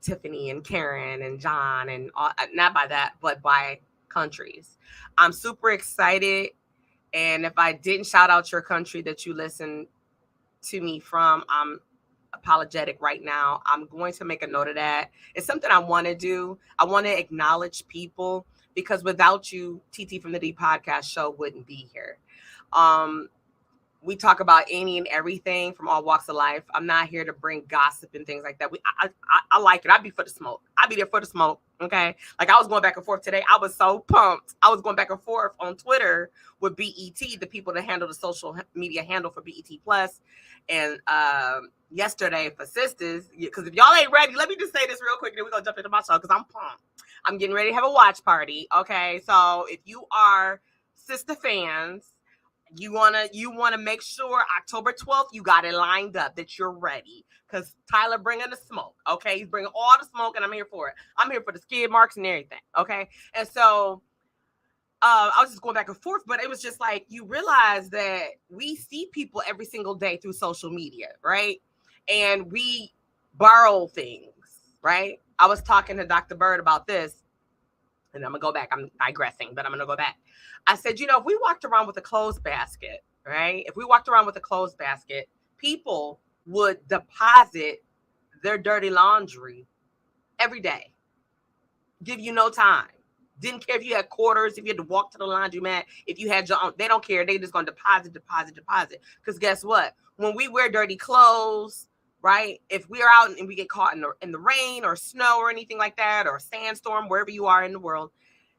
Tiffany and Karen and John and all, not by that, but by countries. I'm super excited. And if I didn't shout out your country that you listen to me from, I'm apologetic right now. I'm going to make a note of that. It's something I want to do. I want to acknowledge people because without you, TT from the D podcast show wouldn't be here. We talk about any and everything from all walks of life. I'm not here to bring gossip and things like that. I like it. I'd be for the smoke. I'd be there for the smoke. Okay. Like I was going back and forth today. I was so pumped. I was going back and forth on Twitter with BET, the people that handle the social media handle for BET Plus. And yesterday for Sisters, because if y'all ain't ready, let me just say this real quick, and then we're going to jump into my show because I'm pumped. I'm getting ready to have a watch party. Okay. So if you are Sister fans, you wanna make sure October 12th you got it lined up that you're ready because Tyler bringing the smoke. Okay, he's bringing all the smoke, and I'm here for it. I'm here for the skid marks and everything. Okay, and so I was just going back and forth, but it was just like you realize that we see people every single day through social media, right? And we borrow things, right? I was talking to Dr. Bird about this. And I'm going to go back. I'm digressing, but I'm going to go back. I said, if we walked around with a clothes basket, right? If we walked around with a clothes basket, people would deposit their dirty laundry every day. Give you no time. Didn't care if you had quarters, if you had to walk to the laundromat, if you had your own. They don't care. They just going to deposit. Because guess what? When we wear dirty clothes, right? If we're out and we get caught in the rain or snow or anything like that, or a sandstorm, wherever you are in the world,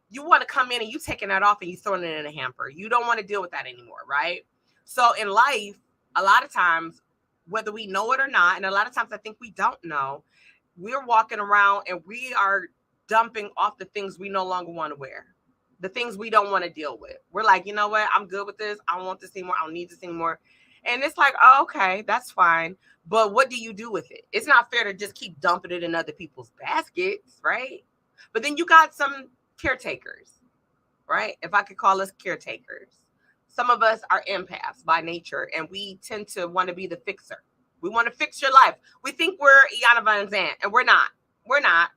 you want to come in and you taking that off and you throwing it in a hamper. You don't want to deal with that anymore, right? So in life, a lot of times, whether we know it or not, and a lot of times I think we don't know, we're walking around and we are dumping off the things we no longer want to wear, the things we don't want to deal with. We're like, you know what? I'm good with this. I don't want this anymore. I don't need this anymore. And it's like, oh, okay, that's fine. But what do you do with it? It's not fair to just keep dumping it in other people's baskets, right? But then you got some caretakers, right? If I could call us caretakers. Some of us are empaths by nature, and we tend to want to be the fixer. We want to fix your life. We think we're Iana Van Zandt, and we're not. We're not.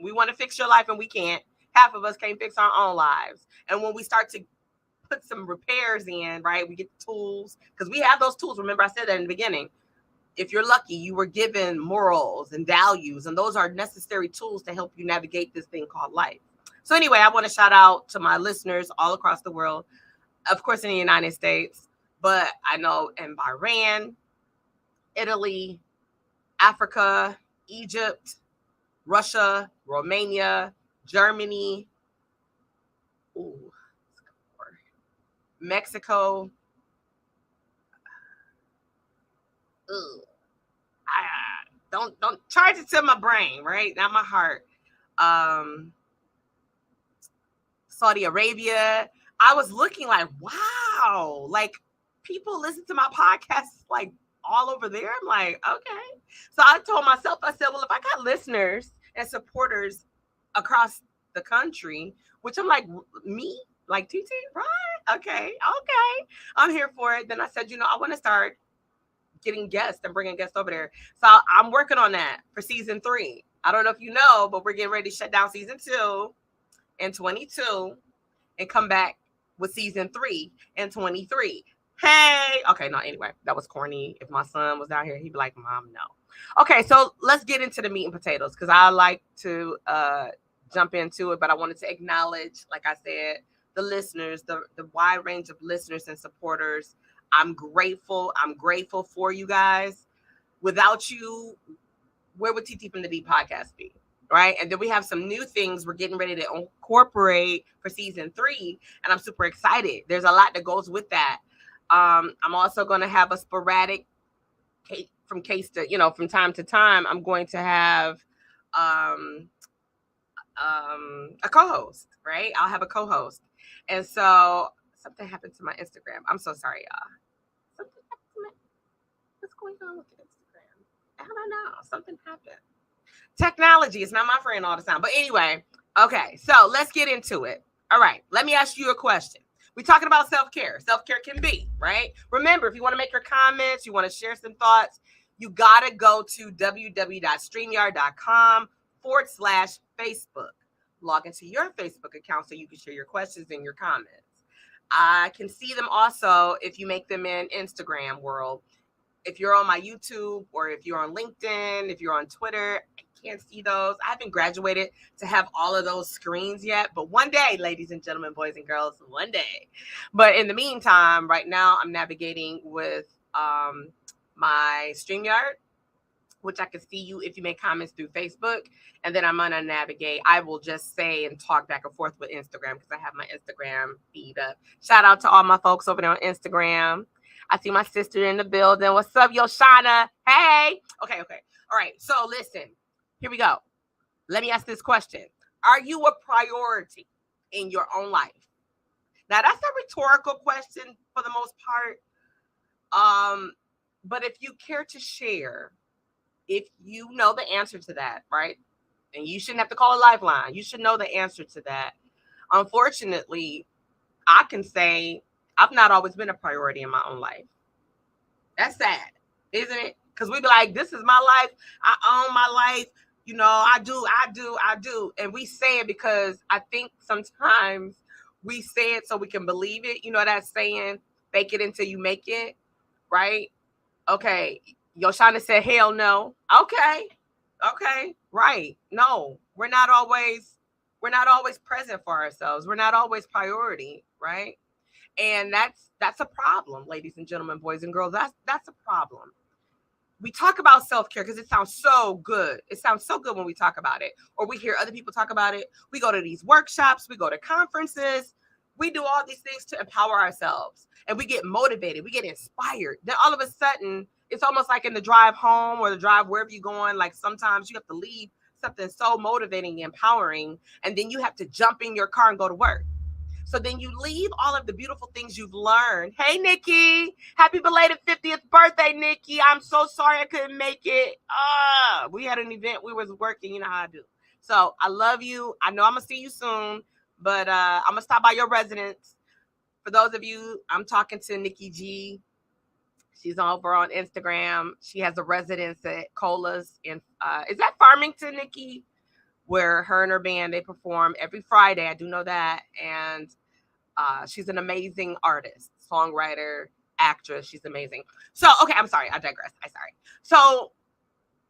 We want to fix your life, and we can't. Half of us can't fix our own lives. And when we start to put some repairs in, right, we get the tools, because we have those tools. Remember, I said that in the beginning. If you're lucky, you were given morals and values, and those are necessary tools to help you navigate this thing called life. So anyway, I want to shout out to my listeners all across the world, of course, in the United States, but I know in Bahrain, Italy, Africa, Egypt, Russia, Romania, Germany, Mexico. Don't charge it to my brain, right? Not my heart. Saudi Arabia. I was looking like, wow, like people listen to my podcast like all over there. I'm like, okay. So I told myself, I said, well, if I got listeners and supporters across the country, which I'm like, me, like TT, right? Okay. I'm here for it. Then I said, I want to start getting guests and bringing guests over there. So I'm working on that for season 3. I don't know if you know, but we're getting ready to shut down season 2 in 22 and come back with season 3 in 23. Hey, okay, no, anyway, that was corny. If my son was out here, he'd be like, Mom, no. Okay, so let's get into the meat and potatoes, because I like to jump into it, but I wanted to acknowledge, like I said, the listeners, the wide range of listeners and supporters. I'm grateful. I'm grateful for you guys. Without you, where would TT from the D podcast be? Right. And then we have some new things we're getting ready to incorporate for season 3. And I'm super excited. There's a lot that goes with that. I'm also going to have a sporadic from time to time. I'm going to have a co-host. Right. I'll have a co-host. And so something happened to my Instagram. I'm so sorry, y'all. Something happened to what's going on with Instagram? I don't know. Something happened. Technology is not my friend all the time. But anyway, okay, so let's get into it. All right, let me ask you a question. We're talking about self-care. Self-care can be, right? Remember, if you want to make your comments, you want to share some thoughts, you got to go to www.streamyard.com/Facebook. Log into your Facebook account so you can share your questions and your comments. I can see them also if you make them in Instagram world. If you're on my YouTube or if you're on LinkedIn, if you're on Twitter, I can't see those. I haven't graduated to have all of those screens yet, but one day, ladies and gentlemen, boys and girls, one day. But in the meantime, right now, I'm navigating with my StreamYard, which I can see you if you make comments through Facebook. And then I'm going to navigate. I will just say and talk back and forth with Instagram because I have my Instagram feed up. Shout out to all my folks over there on Instagram. I see my sister in the building. What's up, Yoshana? Hey. Okay. All right. So listen, here we go. Let me ask this question. Are you a priority in your own life? Now, that's a rhetorical question for the most part. But if you care to share, if you know the answer to that, right? And you shouldn't have to call a lifeline. You should know the answer to that. Unfortunately, I can say I've not always been a priority in my own life. That's sad, isn't it? Because we be like, this is my life. I own my life. You know, I do. And we say it because I think sometimes we say it so we can believe it. You know that saying, fake it until you make it, right? Okay. Yoshana said, hell no. Okay. Right. No, we're not always present for ourselves. We're not always priority, right? And that's a problem, ladies and gentlemen, boys and girls. That's a problem. We talk about self-care because it sounds so good. It sounds so good when we talk about it, or we hear other people talk about it. We go to these workshops, we go to conferences, we do all these things to empower ourselves, and we get motivated, we get inspired. Then all of a sudden, it's almost like in the drive home or the drive wherever you're going, like sometimes you have to leave something so motivating and empowering, and then you have to jump in your car and go to work. So then you leave all of the beautiful things you've learned. Hey, Nikki, happy belated 50th birthday, Nikki. I'm so sorry I couldn't make it. We had an event. We was working. You know how I do. So I love you. I know I'm going to see you soon, but I'm going to stop by your residence. For those of you, I'm talking to Nikki G. She's over on Instagram. She has a residence at Cola's in, is that Farmington, Nikki? Where her and her band, they perform every Friday. I do know that. And she's an amazing artist, songwriter, actress. She's amazing. So, okay, I'm sorry. I digress. So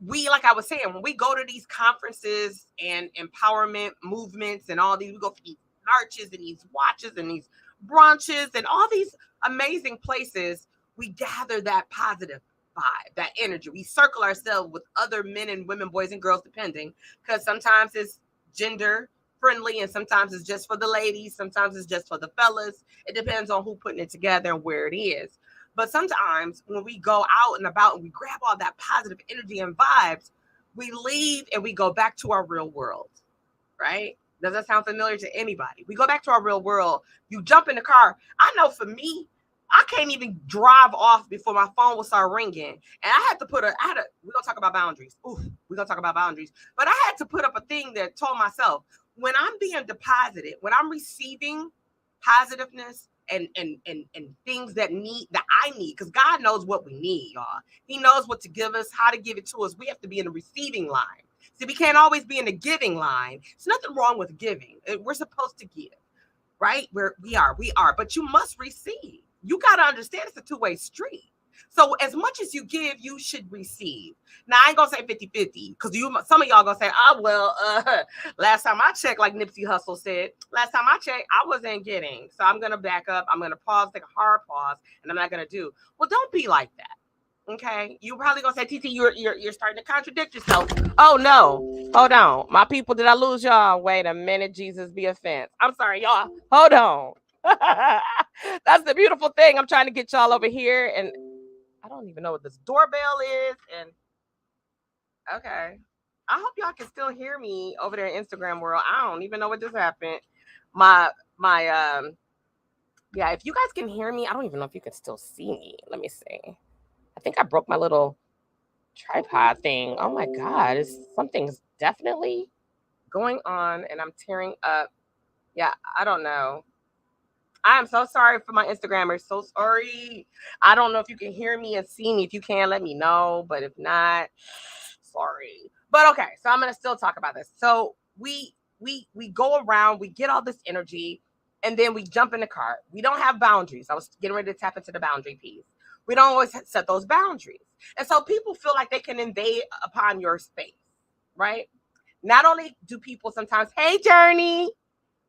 we, like I was saying, when we go to these conferences and empowerment movements and all these, we go to these marches and these watches and these brunches and all these amazing places, we gather that positive vibe, that energy. We circle ourselves with other men and women, boys and girls, depending, because sometimes it's gender friendly and sometimes it's just for the ladies, sometimes it's just for the fellas. It depends on who putting it together and where it is. But sometimes when we go out and about and we grab all that positive energy and vibes, we leave and we go back to our real world, right? Does that sound familiar to anybody? We go back to our real world. You jump in the car. I know for me, I can't even drive off before my phone will start ringing. And I had to we're going to talk about boundaries. We're going to talk about boundaries. But I had to put up a thing that told myself, when I'm being deposited, when I'm receiving positiveness and things that I need, because God knows what we need, y'all. He knows what to give us, how to give it to us. We have to be in the receiving line. See, we can't always be in the giving line. There's nothing wrong with giving. We're supposed to give, right? We are, but you must receive. You got to understand it's a two-way street. So as much as you give, you should receive. Now, I ain't going to say 50-50 because some of y'all going to say, last time I checked, like Nipsey Hussle said, last time I checked, I wasn't getting. So I'm going to back up. I'm going to pause, take a hard pause, and I'm not going to do. Well, don't be like that. Okay. You're probably going to say, TT, you're starting to contradict yourself. Oh, no. Hold on. My people, did I lose y'all? Wait a minute. Jesus be offense. I'm sorry, y'all. Hold on. That's the beautiful thing. I'm trying to get y'all over here, and I don't even know what this doorbell is. And okay, I hope y'all can still hear me over there in Instagram world. I don't even know what just happened. Yeah, if you guys can hear me, I don't even know if you can still see me. Let me see. I think I broke my little tripod thing. Oh my God, something's definitely going on, and I'm tearing up. Yeah, I don't know. I am so sorry for my Instagrammers. So sorry. I don't know if you can hear me and see me. If you can, let me know. But if not, sorry. But okay, so I'm gonna still talk about this. So we go around, we get all this energy, and then we jump in the car. We don't have boundaries. I was getting ready to tap into the boundary piece. We don't always set those boundaries. And so people feel like they can invade upon your space, right? Not only do people sometimes, hey Journey,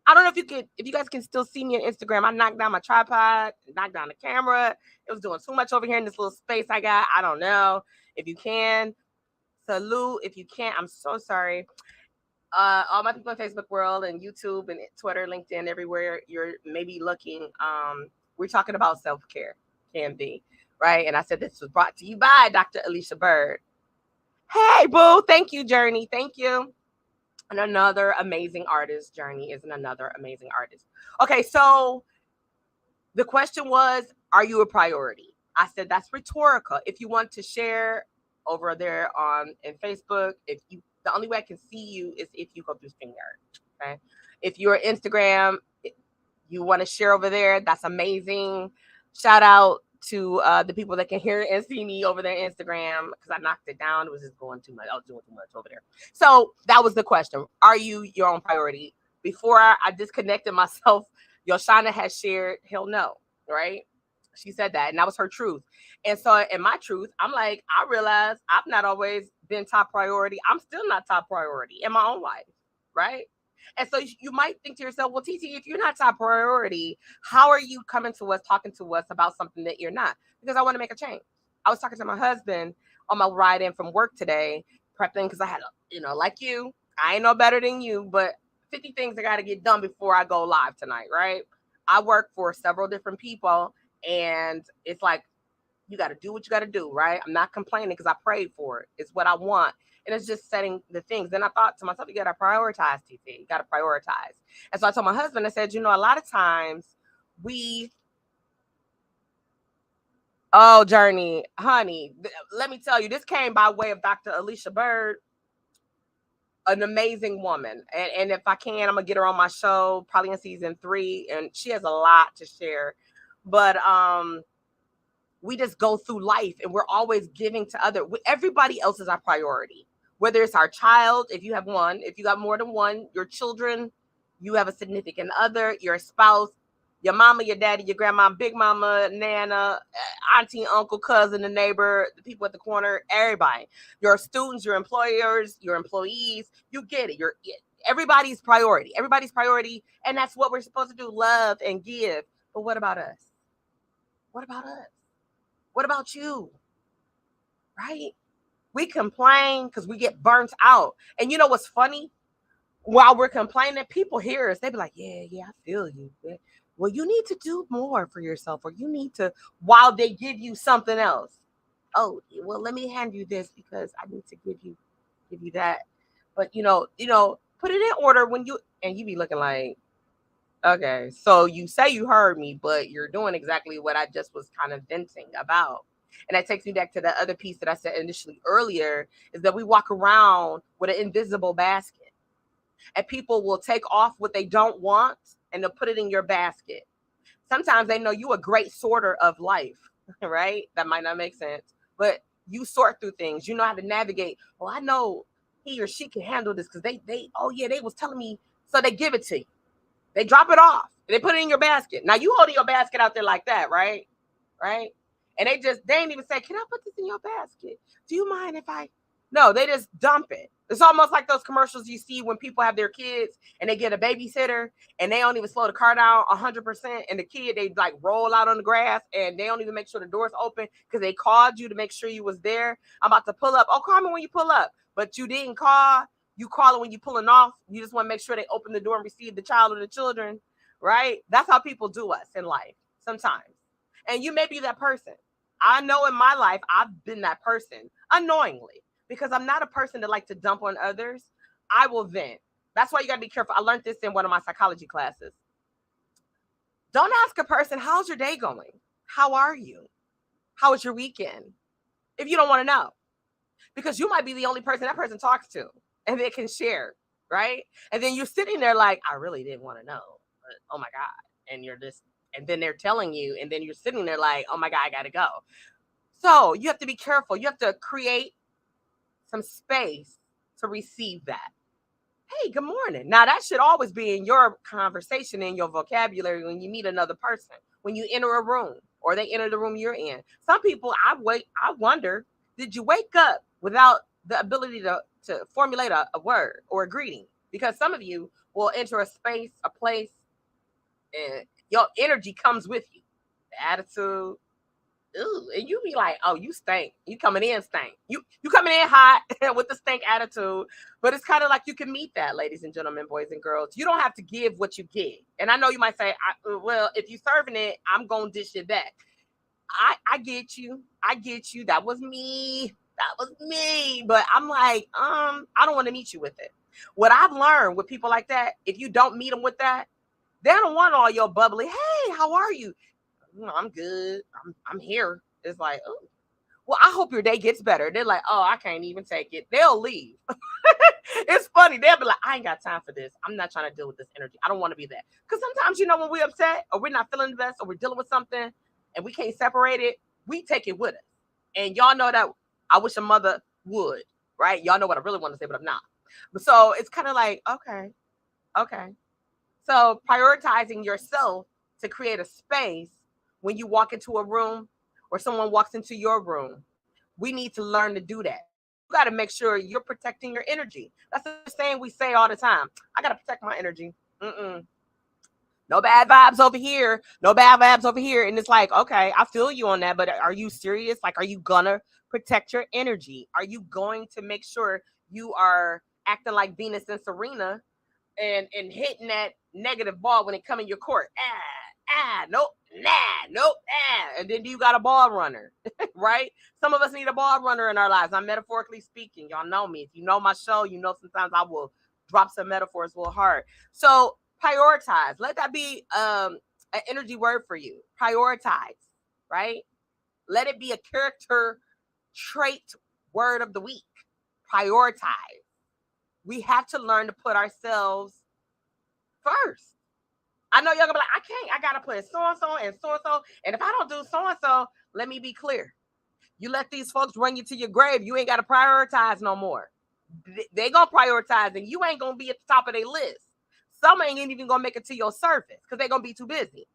I don't know if you guys can still see me on Instagram. I knocked down my tripod, knocked down the camera. It was doing too much over here in this little space I got. I don't know if you can. Salute. If you can't, I'm so sorry. All my people in Facebook world and YouTube and Twitter, LinkedIn, everywhere you're maybe looking. We're talking about self-care, can be, right? And I said this was brought to you by Dr. Alicia Bird. Hey, boo. Thank you, Journey. Thank you. And another amazing artist. Journey is another amazing artist. Okay, so the question was, are you a priority? I said that's rhetorical. If you want to share over there on in Facebook, if you the only way I can see you is if you go through StreamYard. Okay. If you're Instagram, you want to share over there, that's amazing. Shout out to the people that can hear and see me over there Instagram because I knocked it down. It was just going too much. I was doing too much over there. So that was the question. Are you your own priority? Before I disconnected myself, Yoshana has shared, he'll know, right? She said that, and that was her truth. And so, in my truth, I'm like, I realize I've not always been top priority. I'm still not top priority in my own life, right? And so you might think to yourself, well, TT, if you're not top priority, how are you coming to us, talking to us about something that you're not? Because I want to make a change. I was talking to my husband on my ride in from work today, prepping because I had, like you, I ain't no better than you, but 50 things I got to get done before I go live tonight, right? I work for several different people, and it's like, you got to do what you got to do, right? I'm not complaining because I prayed for it. It's what I want. And it's just setting the things. Then I thought to myself, you got to prioritize, TT. You got to prioritize. And so I told my husband, I said, a lot of times Journey, honey, let me tell you, this came by way of Dr. Alicia Bird, an amazing woman. And if I can, I'm going to get her on my show, probably in season 3. And she has a lot to share. But, we just go through life and we're always giving to everybody else is our priority, whether it's our child, if you have one, if you got more than one, your children, you have a significant other, your spouse, your mama, your daddy, your grandma, big mama, nana, auntie, uncle, cousin, the neighbor, the people at the corner, everybody, your students, your employers, your employees, you get it. Everybody's priority, and that's what we're supposed to do, love and give. But what about us? What about us? What about you? Right? We complain because we get burnt out. And you know what's funny? While we're complaining, people hear us. They be like, yeah, I feel you. Yeah. Well, you need to do more for yourself, or you need to, while they give you something else. Oh, well, let me hand you this because I need to give you that. But put it in order and you be looking like, okay, so you say you heard me, but you're doing exactly what I just was kind of venting about. And that takes me back to the other piece that I said initially earlier, is that we walk around with an invisible basket. And people will take off what they don't want and they'll put it in your basket. Sometimes they know you a great sorter of life, right? That might not make sense, but you sort through things. You know how to navigate. Well, I know he or she can handle this because they was telling me, so they give it to you. They drop it off. They put it in your basket. Now you holding your basket out there like that, right? Right? And they ain't even say, can I put this in your basket? Do you mind if I? No, they just dump it. It's almost like those commercials you see when people have their kids and they get a babysitter and they don't even slow the car down 100%. And the kid, they like roll out on the grass and they don't even make sure the door's open because they called you to make sure you was there. I'm about to pull up. Oh, call me when you pull up. But you didn't call. You call it when you're pulling off. You just want to make sure they open the door and receive the child or the children, right? That's how people do us in life sometimes. And you may be that person. I know in my life, I've been that person unknowingly because I'm not a person that like to dump on others. I will vent. That's why you got to be careful. I learned this in one of my psychology classes. Don't ask a person, how's your day going? How are you? How was your weekend? If you don't want to know, because you might be the only person that person talks to and they can share, right? And then you're sitting there like, I really didn't want to know, but oh my God. And you're just and then they're telling you, and then you're sitting there like, oh my God, I gotta go. So you have to be careful. You have to create some space to receive that. Hey, good morning. Now that should always be in your conversation, in your vocabulary when you meet another person, when you enter a room or they enter the room you're in. Some people, I wonder, did you wake up without the ability to formulate a word or a greeting? Because some of you will enter a space, a place, and your energy comes with you. The attitude, ooh, and you be like, oh, you stink. You coming in stink. You coming in hot with the stink attitude. But it's kind of like you can meet that, ladies and gentlemen, boys and girls. You don't have to give what you get. And I know you might say, well, if you serving it, I'm gonna dish it back. I get you. I get you. That was me. That was me. But I'm like, I don't want to meet you with it. What I've learned with people like that, if you don't meet them with that, they don't want all your bubbly. Hey, how are you? I'm good. I'm here. It's like, oh, well, I hope your day gets better. They're like, oh, I can't even take it. They'll leave. It's funny. They'll be like, I ain't got time for this. I'm not trying to deal with this energy. I don't want to be that. Because sometimes, when we're upset or we're not feeling the best or we're dealing with something and we can't separate it, we take it with us. And y'all know that I wish a mother would, right? Y'all know what I really want to say, but I'm not. But so it's kind of like, okay. So prioritizing yourself to create a space when you walk into a room or someone walks into your room, we need to learn to do that. You got to make sure you're protecting your energy. That's the saying we say all the time. I got to protect my energy. No bad vibes over here. No bad vibes over here. And it's like, okay, I feel you on that, but are you serious? Like, are you gonna protect your energy? Are you going to make sure you are acting like Venus and Serena and hitting that negative ball when it come in your court? Nope, nope, and then you got a ball runner, right? Some of us need a ball runner in our lives. I'm metaphorically speaking. Y'all know me. If you know my show, you know sometimes I will drop some metaphors a little hard. So prioritize. Let that be an energy word for you. Prioritize, right? Let it be a character trait word of the week. Prioritize. We have to learn to put ourselves first. I know y'all gonna be like, I can't. I gotta put so and so and so and so. And if I don't do so and so, let me be clear. You let these folks run you to your grave. You ain't gotta prioritize no more. They gonna prioritize, and you ain't gonna be at the top of their list. Some ain't even gonna make it to your surface because they're gonna be too busy.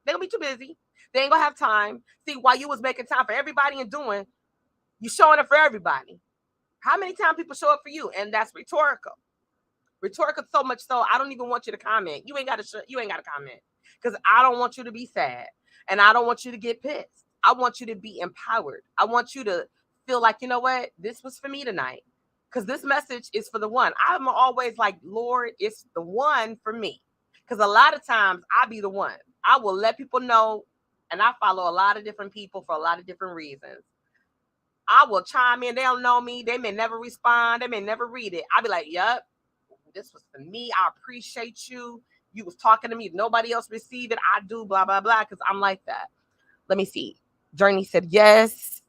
They're gonna be too busy. They ain't gonna have time. See, while you was making time for everybody and doing, you showing up for everybody. How many times people show up for you? And that's rhetorical. Rhetorical so much so I don't even want you to comment. You ain't gotta comment. Because I don't want you to be sad. And I don't want you to get pissed. I want you to be empowered. I want you to feel like, you know what? This was for me tonight. Because this message is for the one. I'm always like, Lord, it's the one for me. Because a lot of times I be the one. I will let people know, and I follow a lot of different people for a lot of different reasons. I will chime in. They don't know me. They may never respond. They may never read it. I'll be like, yep, this was for me. I appreciate you. You was talking to me. If nobody else received it, I do, blah, blah, blah, because I'm like that. Let me see. Journey said yes.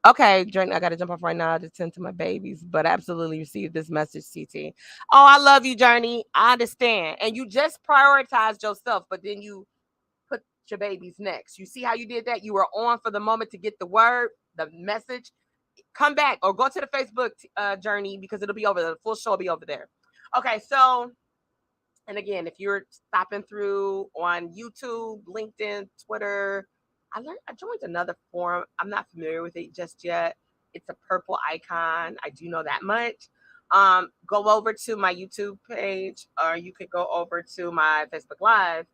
Okay, Journey, I got to jump off right now to tend to my babies, but I absolutely received this message, CT. Oh, I love you, Journey. I understand. And you just prioritized yourself, but then you put your babies next. You see how you did that? You were on for the moment to get the word, the message. Come back or go to the Facebook Journey because it'll be over. The full show will be over there. Okay, so, and again, if you're stopping through on YouTube, LinkedIn, Twitter, I joined another forum. I'm not familiar with it just yet. It's a purple icon. I do know that much. Go over to my YouTube page, or you could go over to my Facebook Live,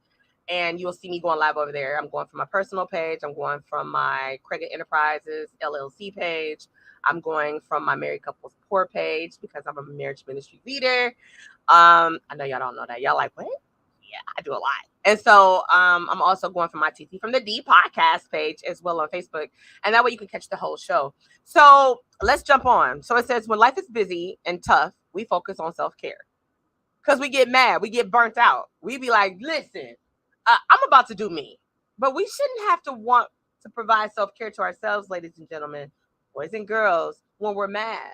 and you'll see me going live over there. I'm going from my personal page. I'm going from my Credit Enterprises LLC page. I'm going from my Married Couples Poor page because I'm a marriage ministry leader. I know y'all don't know that. Y'all like, what? Yeah, I do a lot. And so I'm also going from my TT from the D podcast page as well on Facebook. And that way you can catch the whole show. So let's jump on. So it says, when life is busy and tough, we focus on self-care. Because we get mad. We get burnt out. We be like, listen, I'm about to do me. But we shouldn't have to want to provide self-care to ourselves, ladies and gentlemen, boys and girls, when we're mad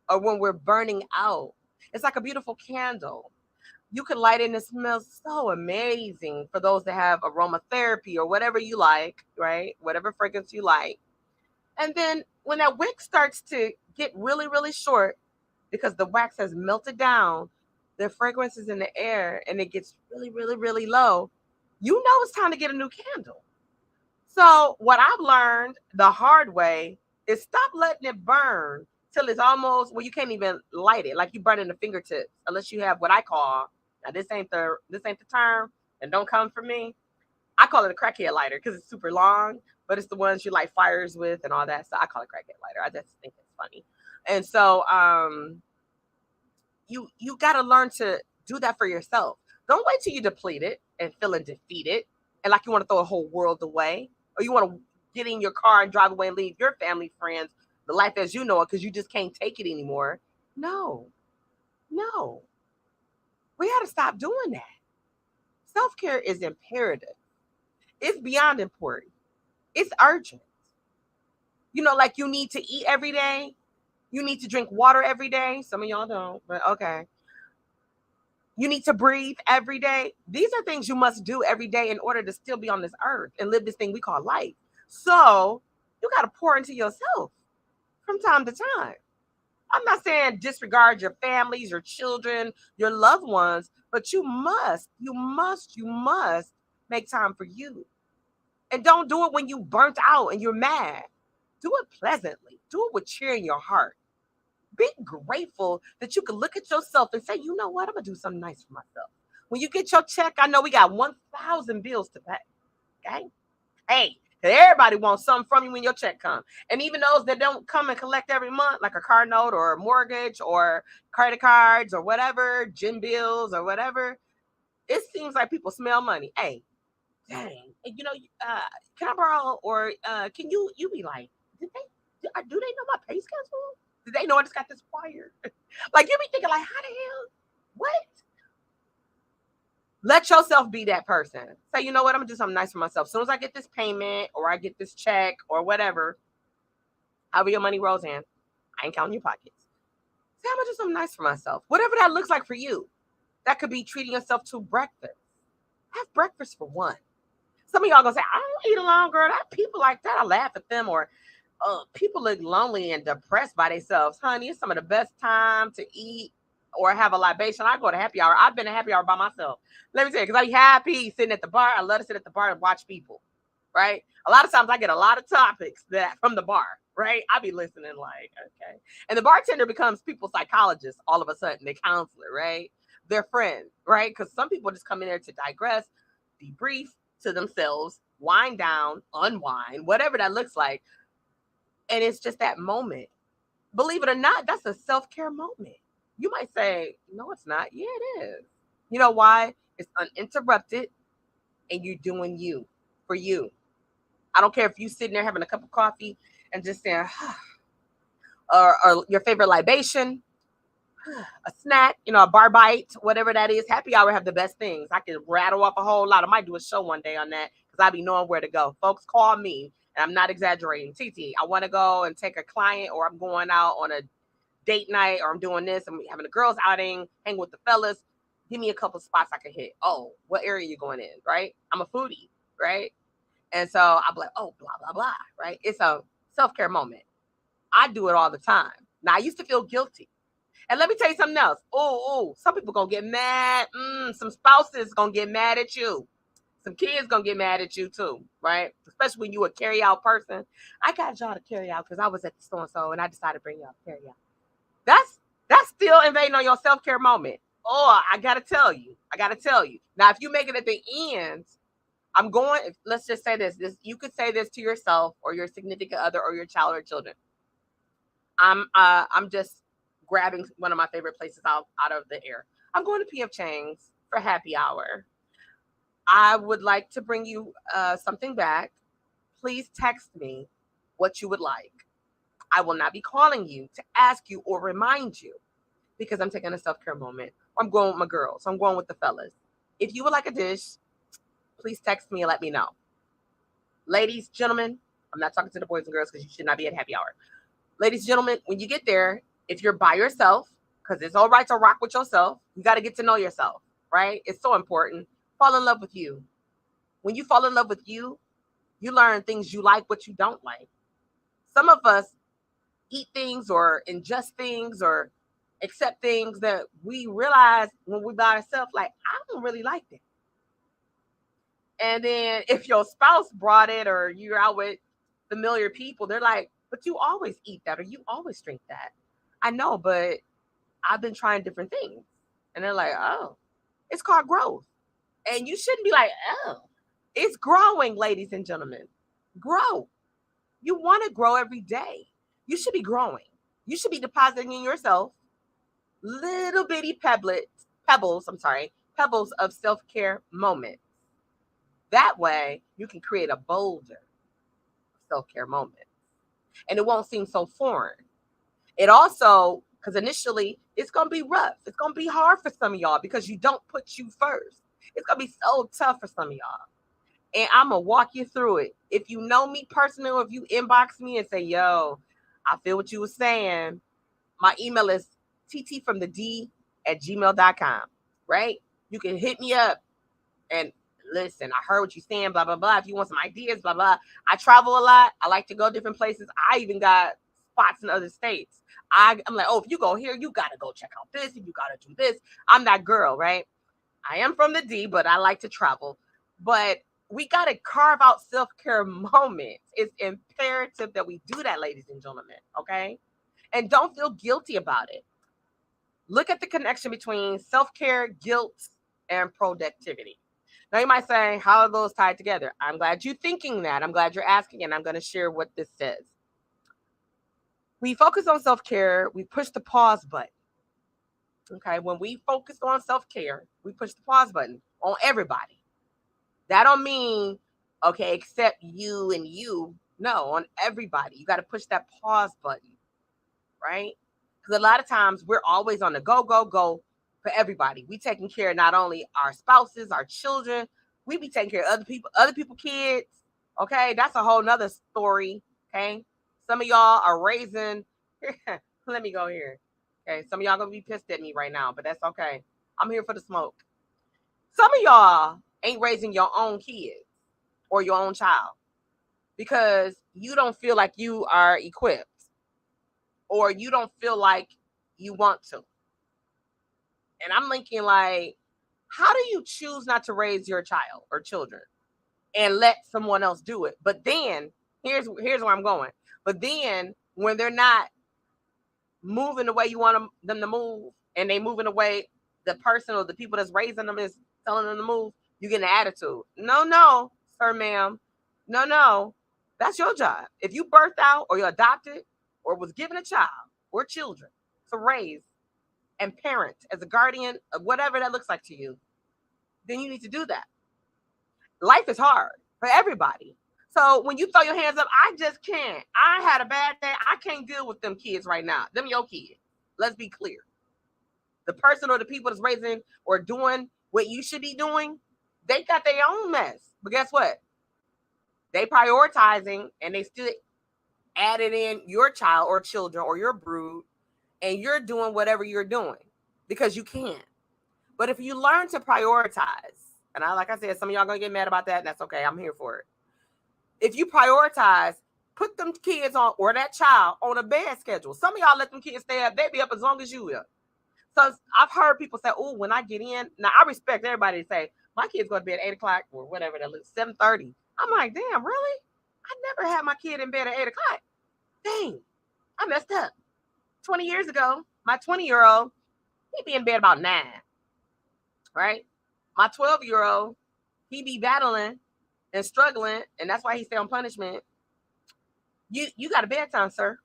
or when we're burning out. It's like a beautiful candle. You can light it and it smells so amazing for those that have aromatherapy or whatever you like, right? Whatever fragrance you like. And then when that wick starts to get really, really short because the wax has melted down, the fragrance is in the air and it gets really, really, really low, you know it's time to get a new candle. So what I've learned the hard way is stop letting it burn till it's almost well, you can't even light it, like you burning the fingertips, unless you have what I call now this ain't the term, and don't come for me. I call it a crackhead lighter because it's super long, but it's the ones you light fires with and all that. So I call it crackhead lighter. I just think it's funny. And so you got to learn to do that for yourself. Don't wait till you deplete it and feeling defeated and like you want to throw a whole world away, or you want to get in your car and drive away and leave your family, friends, the life as you know it because you just can't take it anymore. No, no, we got to stop doing that. Self care is imperative. It's beyond important. It's urgent. Like you need to eat every day. You need to drink water every day. Some of y'all don't, but okay. You need to breathe every day. These are things you must do every day in order to still be on this earth and live this thing we call life. So you got to pour into yourself from time to time. I'm not saying disregard your families, your children, your loved ones, but you must make time for you. And don't do it when you burnt out and you're mad. Do it pleasantly. Do it with cheer in your heart. Be grateful that you can look at yourself and say, you know what, I'm going to do something nice for myself. When you get your check, I know we got 1,000 bills to pay. Okay? Hey, everybody wants something from you when your check comes. And even those that don't come and collect every month, like a car note or a mortgage or credit cards or whatever, gym bills or whatever, it seems like people smell money. Hey, dang, can I borrow or can you be like, do they know my pay schedule? Do they know I just got this wire? Like you be thinking like, how the hell? What? Let yourself be that person. Say, you know what? I'm gonna do something nice for myself. As soon as I get this payment or I get this check or whatever, however your money rolls in, I ain't counting your pockets. Say, I'm gonna do something nice for myself. Whatever that looks like for you. That could be treating yourself to breakfast. Have breakfast for one. Some of y'all gonna say, I don't eat alone, girl. That people like that, I laugh at them. Or people look lonely and depressed by themselves. Honey, it's some of the best time to eat or have a libation. I go to happy hour. I've been to happy hour by myself. Let me tell you, because I be happy sitting at the bar. I love to sit at the bar and watch people, right? A lot of times I get a lot of topics that from the bar, right? I be listening like, okay. And the bartender becomes people's psychologist all of a sudden. They counselor, right? Their friend, right? Because some people just come in there to digress, debrief to themselves, wind down, unwind, whatever that looks like. And it's just that moment. Believe it or not, that's a self-care moment. You might say, no, it's not. Yeah, it is. You know why? It's uninterrupted and you're doing you for you. I don't care if you're sitting there having a cup of coffee and just saying, or your favorite libation, a snack, a bar bite, whatever that is. Happy hour have the best things. I can rattle off a whole lot. I might do a show one day on that because I be knowing where to go. Folks call me, and I'm not exaggerating. TT, I want to go and take a client, or I'm going out on a date night, or I'm doing this. I'm having a girls outing, hang with the fellas. Give me a couple spots I can hit. Oh, what area you going in, right? I'm a foodie, right? And so I'm like, oh, blah, blah, blah, right? It's a self-care moment. I do it all the time. Now, I used to feel guilty. And let me tell you something else. Oh, some people gonna get mad. Some spouses gonna get mad at you. Some kids gonna get mad at you too, right? Especially when you a carry out person. I got y'all to carry out because I was at the so and so and I decided to bring y'all to carry out. That's still invading on your self care moment. Oh, I gotta tell you. Now, if you make it at the end, let's just say this. You could say this to yourself or your significant other or your child or children. I'm just grabbing one of my favorite places out of the air. I'm going to PF Chang's for happy hour. I would like to bring you something back. Please text me what you would like. I will not be calling you to ask you or remind you because I'm taking a self-care moment. I'm going with my girls. I'm going with the fellas. If you would like a dish, please text me and let me know. Ladies, gentlemen, I'm not talking to the boys and girls because you should not be at happy hour. Ladies and gentlemen, when you get there, if you're by yourself, because it's all right to rock with yourself. You got to get to know yourself, right? It's so important. Fall in love with you. When you fall in love with you, you learn things you like, what you don't like. Some of us eat things or ingest things or accept things that we realize when we by ourselves, like, I don't really like that. And then if your spouse brought it or you're out with familiar people, they're like, but you always eat that or you always drink that. I know, but I've been trying different things. And they're like, oh, it's called growth. And you shouldn't be like, oh, it's growing, ladies and gentlemen. Grow. You want to grow every day. You should be growing. You should be depositing in yourself little bitty pebbles of self-care moments. That way you can create a boulder self-care moment. And it won't seem so foreign. It also, because initially it's going to be rough. It's going to be hard for some of y'all because you don't put you first. It's going to be so tough for some of y'all. And I'm going to walk you through it. If you know me personally, or if you inbox me and say, yo, I feel what you were saying, my email is ttfromthed@gmail.com, right? You can hit me up and listen, I heard what you're saying, blah, blah, blah. If you want some ideas, blah, blah. I travel a lot. I like to go different places. I even got spots in other states. I'm like, oh, if you go here, you got to go check out this and you got to do this. I'm that girl, right? I am from the D, but I like to travel. But we got to carve out self-care moments. It's imperative that we do that, ladies and gentlemen, okay? And don't feel guilty about it. Look at the connection between self-care, guilt, and productivity. Now you might say, how are those tied together? I'm glad you're thinking that. I'm glad you're asking, and I'm going to share what this says. We focus on self-care, we push the pause button. Okay, when we focus on self-care, we push the pause button on everybody. That don't mean, okay, except you and you. No, on everybody. You got to push that pause button, right? Because a lot of times we're always on the go, go, go for everybody. We taking care of not only our spouses, our children, we be taking care of other people kids. Okay, that's a whole nother story. Okay, some of y'all are raising. Let me go here. Okay, some of y'all gonna be pissed at me right now, but that's okay. I'm here for the smoke. Some of y'all ain't raising your own kids or your own child because you don't feel like you are equipped or you don't feel like you want to. And I'm thinking, like, how do you choose not to raise your child or children and let someone else do it? But then here's where I'm going. But then when they're not moving the way you want them to move, and they moving the way the person or the people that's raising them is telling them to move, you get an attitude. No, sir, ma'am. No. That's your job. If you birthed out or you're adopted or was given a child or children to raise and parent as a guardian of whatever that looks like to you, then you need to do that. Life is hard for everybody. So when you throw your hands up, I just can't. I had a bad day. I can't deal with them kids right now. Them your kids. Let's be clear. The person or the people that's raising or doing what you should be doing, they got their own mess. But guess what? They prioritizing and they still added in your child or children or your brood, and you're doing whatever you're doing because you can. But if you learn to prioritize, and like I said, some of y'all gonna get mad about that, and that's okay. I'm here for it. If you prioritize, put them kids on or that child on a bed schedule. Some of y'all let them kids stay up, they be up as long as you will. So I've heard people say, oh, when I get in, now I respect everybody to say, my kids go to bed at 8 o'clock or whatever, that looks 7:30. I'm like, damn, really? I never had my kid in bed at 8 o'clock. Dang, I messed up. 20 years ago, my 20-year-old, he'd be in bed about 9, right? My 12-year-old, he be battling and struggling, and that's why he stay on punishment. You got a bedtime, sir.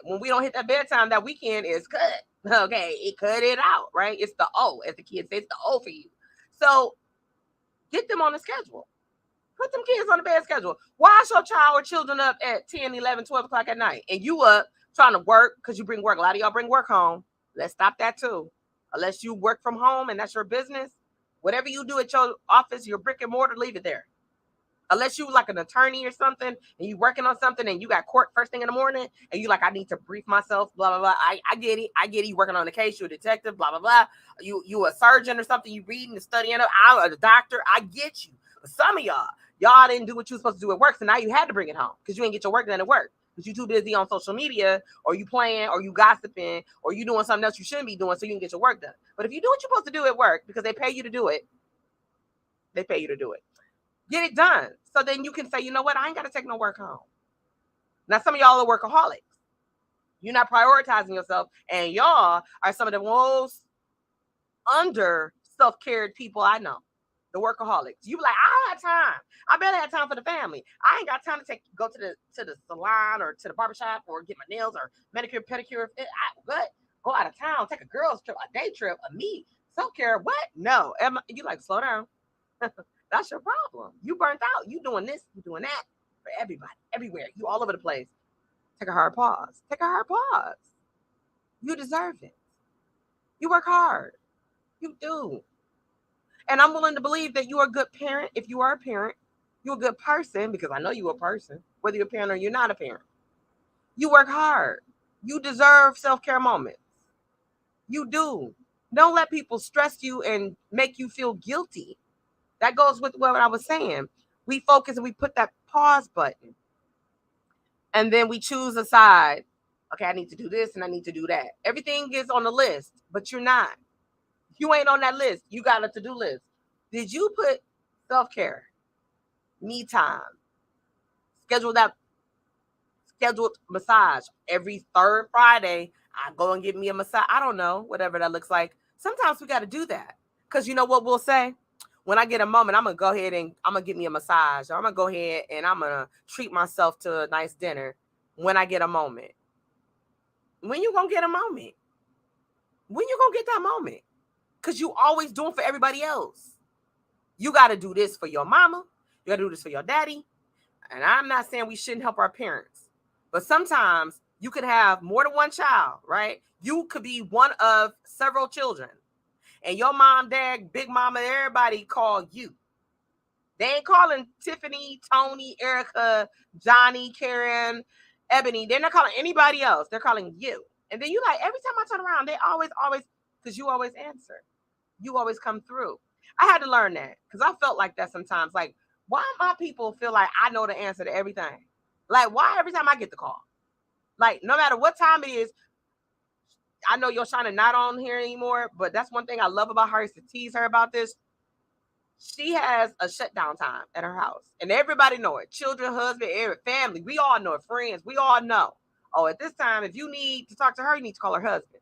When we don't hit that bedtime, that weekend is cut. Okay, it cut it out, right? It's the O, as the kids say, it's the O for you. So get them on the schedule. Put them kids on the bed schedule. Why is your child or children up at 10, 11, 12 o'clock at night? And you up trying to work because you bring work. A lot of y'all bring work home. Let's stop that too. Unless you work from home and that's your business. Whatever you do at your office, your brick and mortar, leave it there. Unless you like an attorney or something and you working on something and you got court first thing in the morning and you like, I need to brief myself, blah, blah, blah. I get it. I get it. You working on the case, you're a detective, blah, blah, blah. You a surgeon or something, you reading and studying. I'm a doctor. I get you. But some of y'all didn't do what you were supposed to do at work. So now you had to bring it home because you ain't get your work done at work. Because you're too busy on social media, or you playing, or you gossiping, or you doing something else you shouldn't be doing so you can get your work done. But if you do what you're supposed to do at work because they pay you to do it, they pay you to do it. Get it done. So then you can say, you know what? I ain't got to take no work home. Now, some of y'all are workaholics. You're not prioritizing yourself. And y'all are some of the most under self-cared people I know. The workaholics. You be like, I don't have time. I barely have time for the family. I ain't got time to go to the salon or to the barbershop or get my nails or manicure, pedicure. What? Go out of town, take a girl's trip, a day trip, a me. Self-care. What? No. You like, slow down. That's your problem. You burnt out. You doing this, you doing that for everybody, everywhere. You all over the place. Take a hard pause. Take a hard pause. You deserve it. You work hard. You do. And I'm willing to believe that you are a good parent. If you are a parent, you're a good person, because I know you're a person, whether you're a parent or you're not a parent. You work hard. You deserve self-care moments. You do. Don't let people stress you and make you feel guilty. That goes with what I was saying. We focus and we put that pause button. And then we choose a side. Okay, I need to do this and I need to do that. Everything is on the list, but you're not. You ain't on that list. You got a to-do list. Did you put self-care, me time, scheduled massage every third Friday? I go and get me a massage. I don't know, whatever that looks like. Sometimes we got to do that. Because you know what we'll say? When I get a moment, I'm going to go ahead and I'm going to get me a massage. Or I'm going to go ahead and I'm going to treat myself to a nice dinner when I get a moment. When you going to get a moment? When you going to get that moment? Because you always doing for everybody else. You got to do this for your mama. You got to do this for your daddy. And I'm not saying we shouldn't help our parents. But sometimes you could have more than one child, right? You could be one of several children. And your mom, dad, big mama, everybody call you. They ain't calling Tiffany, Tony, Erica, Johnny, Karen, Ebony. They're not calling anybody else. They're calling you. And then you like, every time I turn around, they always, because you always answer. You always come through. I had to learn that because I felt like that sometimes. Like, why my people feel like I know the answer to everything? Like, why every time I get the call? Like, no matter what time it is, I know Yoshana not on here anymore, but that's one thing I love about her is to tease her about this. She has a shutdown time at her house, and everybody know it. Children, husband, every family, we all know it. Friends, we all know. Oh, at this time, if you need to talk to her, you need to call her husband.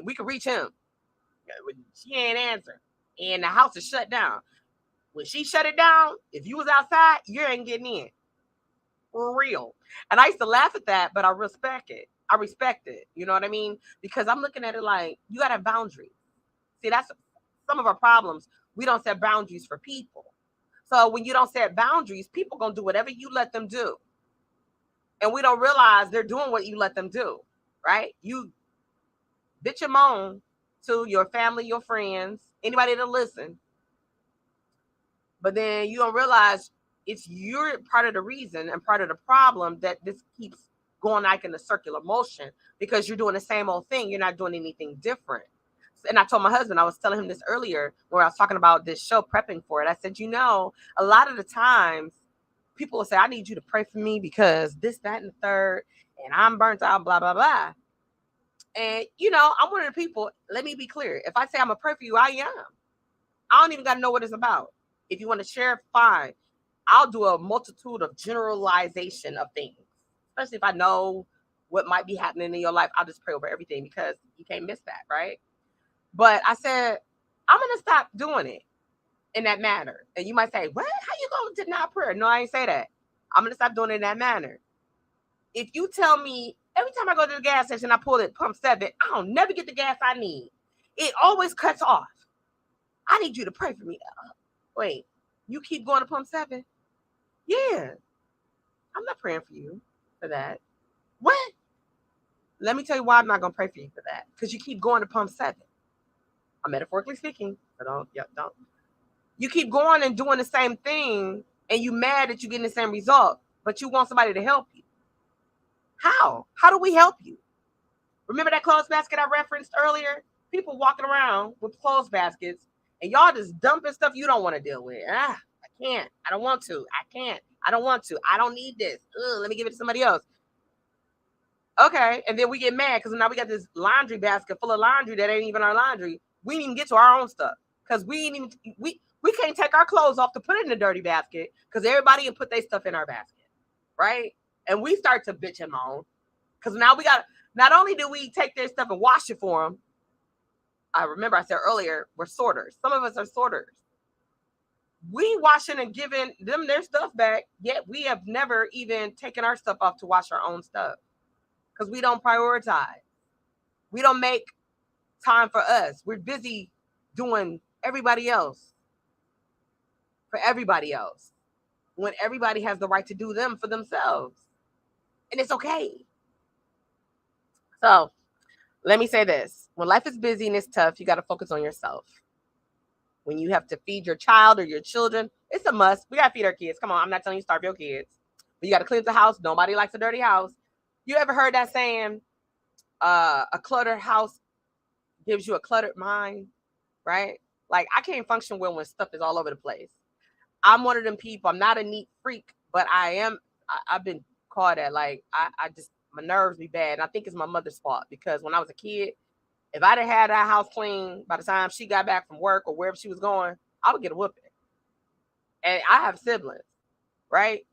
We can reach him. She ain't answering, and the house is shut down. When she shut it down, if you was outside, you ain't getting in. For real. And I used to laugh at that, but I respect it. I respect it. You know what I mean? Because I'm looking at it like, you got to have boundaries. See, that's some of our problems. We don't set boundaries for people. So when you don't set boundaries, people going to do whatever you let them do. And we don't realize they're doing what you let them do, right? You bitch and moan to your family, your friends, anybody that listen. But then you don't realize it's you're part of the reason and part of the problem that this keeps going like in a circular motion, because you're doing the same old thing. You're not doing anything different. And I told my husband, I was telling him this earlier where I was talking about this show, prepping for it. I said, you know, a lot of the times people will say, I need you to pray for me because this, that, and the third, and I'm burnt out, blah, blah, blah. And, you know, I'm one of the people, let me be clear. If I say I'm going to pray for you, I am. I don't even got to know what it's about. If you want to share, fine. I'll do a multitude of generalization of things, especially if I know what might be happening in your life. I'll just pray over everything because you can't miss that, right? But I said, I'm going to stop doing it in that manner. And you might say, what? How you going to deny prayer? No, I ain't say that. I'm going to stop doing it in that manner. If you tell me every time I go to the gas station, I pull it pump 7, I don't never get the gas I need. It always cuts off. I need you to pray for me. Wait, you keep going to pump 7? Yeah. I'm not praying for you for that. What? Let me tell you why I'm not going to pray for you for that. Because you keep going to pump 7. I'm metaphorically speaking. But don't. You keep going and doing the same thing and you mad that you're getting the same result, but you want somebody to help you. How? How do we help you? Remember that clothes basket I referenced earlier? People walking around with clothes baskets, and y'all just dumping stuff you don't want to deal with. I can't. I don't want to. I can't. I don't want to. I don't need this. Let me give it to somebody else. Okay, and then we get mad because now we got this laundry basket full of laundry that ain't even our laundry. We didn't even get to our own stuff because we can't take our clothes off to put it in the dirty basket because everybody can put their stuff in our basket, right? And we start to bitch and moan because now we got, not only do we take their stuff and wash it for them. I remember I said earlier, we're sorters. Some of us are sorters. We washing and giving them their stuff back, yet we have never even taken our stuff off to wash our own stuff because we don't prioritize. We don't make time for us. We're busy doing everybody else for everybody else when everybody has the right to do them for themselves. And it's okay. So let me say this. When life is busy and it's tough, you got to focus on yourself. When you have to feed your child or your children, it's a must. We got to feed our kids. Come on, I'm not telling you starve your kids. But you got to clean the house. Nobody likes a dirty house. You ever heard that saying, a cluttered house gives you a cluttered mind, right? Like, I can't function well when stuff is all over the place. I'm one of them people. I'm not a neat freak, but I've been called that. Like, I just, my nerves be bad. And I think it's my mother's fault because when I was a kid, if I didn't have that house clean by the time she got back from work or wherever she was going, I would get a whooping. And I have siblings, right?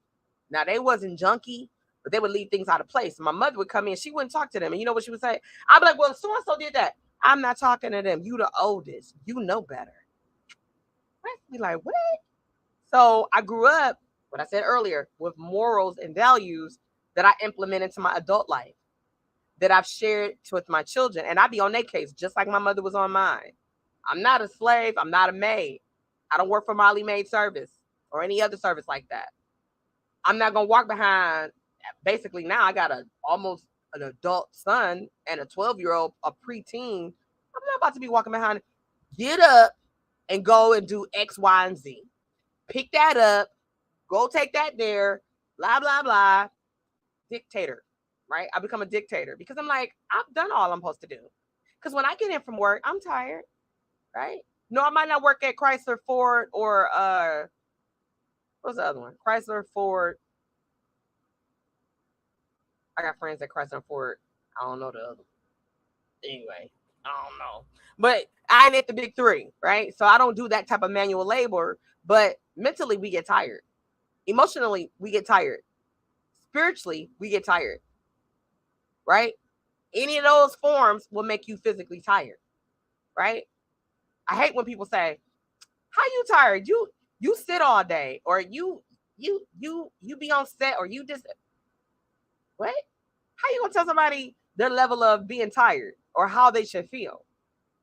Now, they wasn't junky, but they would leave things out of place. My mother would come in, she wouldn't talk to them. And you know what she would say? I'd be like, well, so-and-so did that. I'm not talking to them. You the oldest. You know better. I'd be like, what? So I grew up, what I said earlier, with morals and values that I implement into my adult life, that I've shared with my children. And I be on their case, just like my mother was on mine. I'm not a slave. I'm not a maid. I don't work for Molly Maid Service or any other service like that. I'm not going to walk behind. Basically, now I got almost an adult son and a 12-year-old, a preteen. I'm not about to be walking behind. Get up and go and do X, Y, and Z. Pick that up. Go take that there. Blah, blah, blah. Dictator, right? I become a dictator because I'm like, I've done all I'm supposed to do. Because when I get in from work, I'm tired, right? No, I might not work at Chrysler, Ford, or what's the other one? Chrysler, Ford. I got friends at Chrysler, Ford. I don't know the other one. Anyway, I don't know. But I ain't at the big three, right? So I don't do that type of manual labor. But mentally, we get tired. Emotionally, we get tired. Spiritually, we get tired, right? Any of those forms will make you physically tired, right? I hate when people say, "How you tired? You sit all day, or you be on set, or you just what? How you gonna tell somebody their level of being tired or how they should feel?"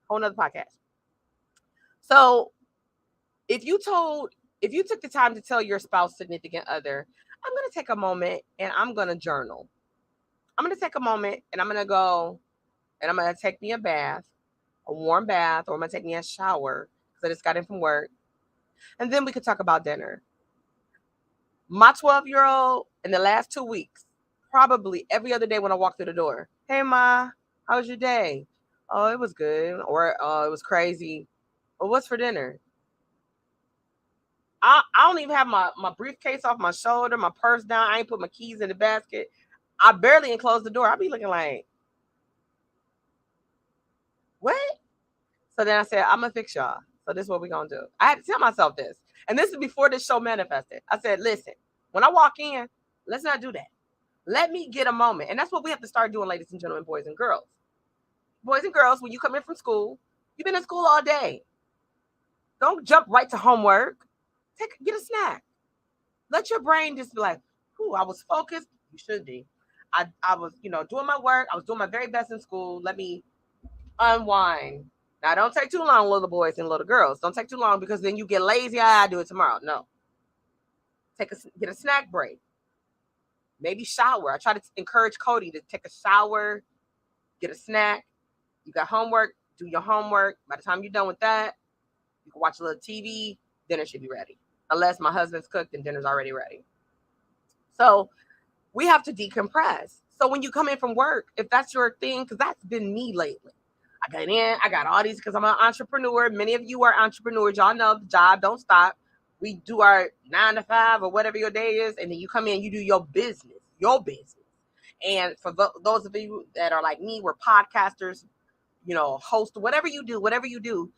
Whole nother podcast. So if you took the time to tell your spouse, significant other, I'm gonna take a moment and I'm gonna journal. I'm gonna take a moment and I'm gonna go and I'm gonna take me a bath, a warm bath, or I'm gonna take me a shower because I just got in from work. And then we could talk about dinner. My 12-year-old in the last 2 weeks, probably every other day when I walk through the door, hey Ma, how was your day? Oh, it was good. Or it was crazy. Well, what's for dinner? I don't even have my briefcase off my shoulder, my purse down. I ain't put my keys in the basket. I barely enclosed the door. I be looking like, what? So then I said, I'm gonna fix y'all. So this is what we're gonna do. I had to tell myself this. And this is before this show manifested. I said, listen, when I walk in, let's not do that. Let me get a moment. And that's what we have to start doing, ladies and gentlemen, boys and girls. Boys and girls, when you come in from school, you've been in school all day. Don't jump right to homework. Get a snack. Let your brain just be like, "Ooh, I was focused." You should be. I was, doing my work. I was doing my very best in school. Let me unwind. Now, don't take too long, little boys and little girls. Don't take too long because then you get lazy. I do it tomorrow. No. Get a snack break. Maybe shower. I try to encourage Cody to take a shower, get a snack. You got homework. Do your homework. By the time you're done with that, you can watch a little TV. Dinner should be ready. unless my husband's cooked and dinner's already ready. So we have to decompress. So when you come in from work, if that's your thing, because that's been me lately. I got in, I got all these because I'm an entrepreneur. Many of you are entrepreneurs. Y'all know the job don't stop. We do our 9 to 5 or whatever your day is, and then you come in, you do your business. And for those of you that are like me, we're podcasters, host, whatever you do,